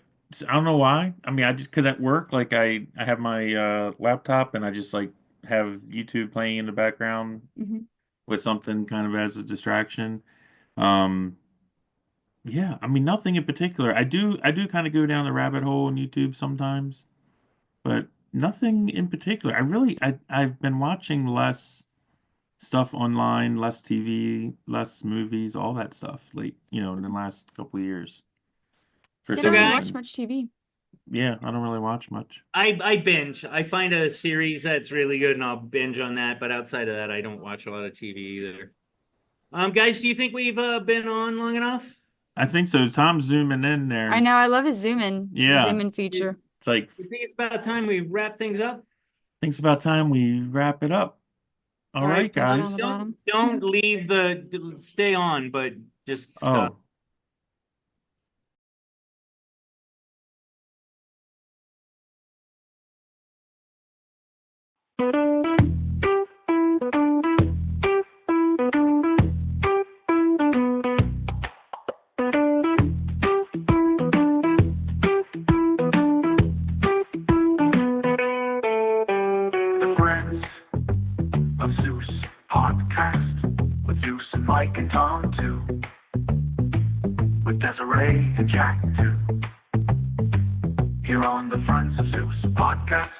I don't know why. I mean, I just, because at work, like I have my laptop and I just like have YouTube playing in the background with something kind of as a distraction. Yeah, I mean, nothing in particular. I do kind of go down the rabbit hole on YouTube sometimes, but nothing in particular. I've been watching less stuff online, less TV, less movies, all that stuff, like, in the last couple of years. For You some don't really reason. watch much TV. Yeah, I don't really watch much. I binge. I find a series that's really good and I'll binge on that. But outside of that, I don't watch a lot of TV either. Guys, do you think we've been on long enough? I think so. Tom's zooming in there. I know. I love his zoom in. Yeah. Zoom in feature. It's like, You think it's about time we wrap things up? I think it's about time we wrap it up. All right, Down guys. the bottom. Don't leave stay on, but just stop. Oh. The Friends of Zeus podcast with Zeus and Mike and Tom too, with Desiree and Jack too. Here on the Friends of Zeus podcast.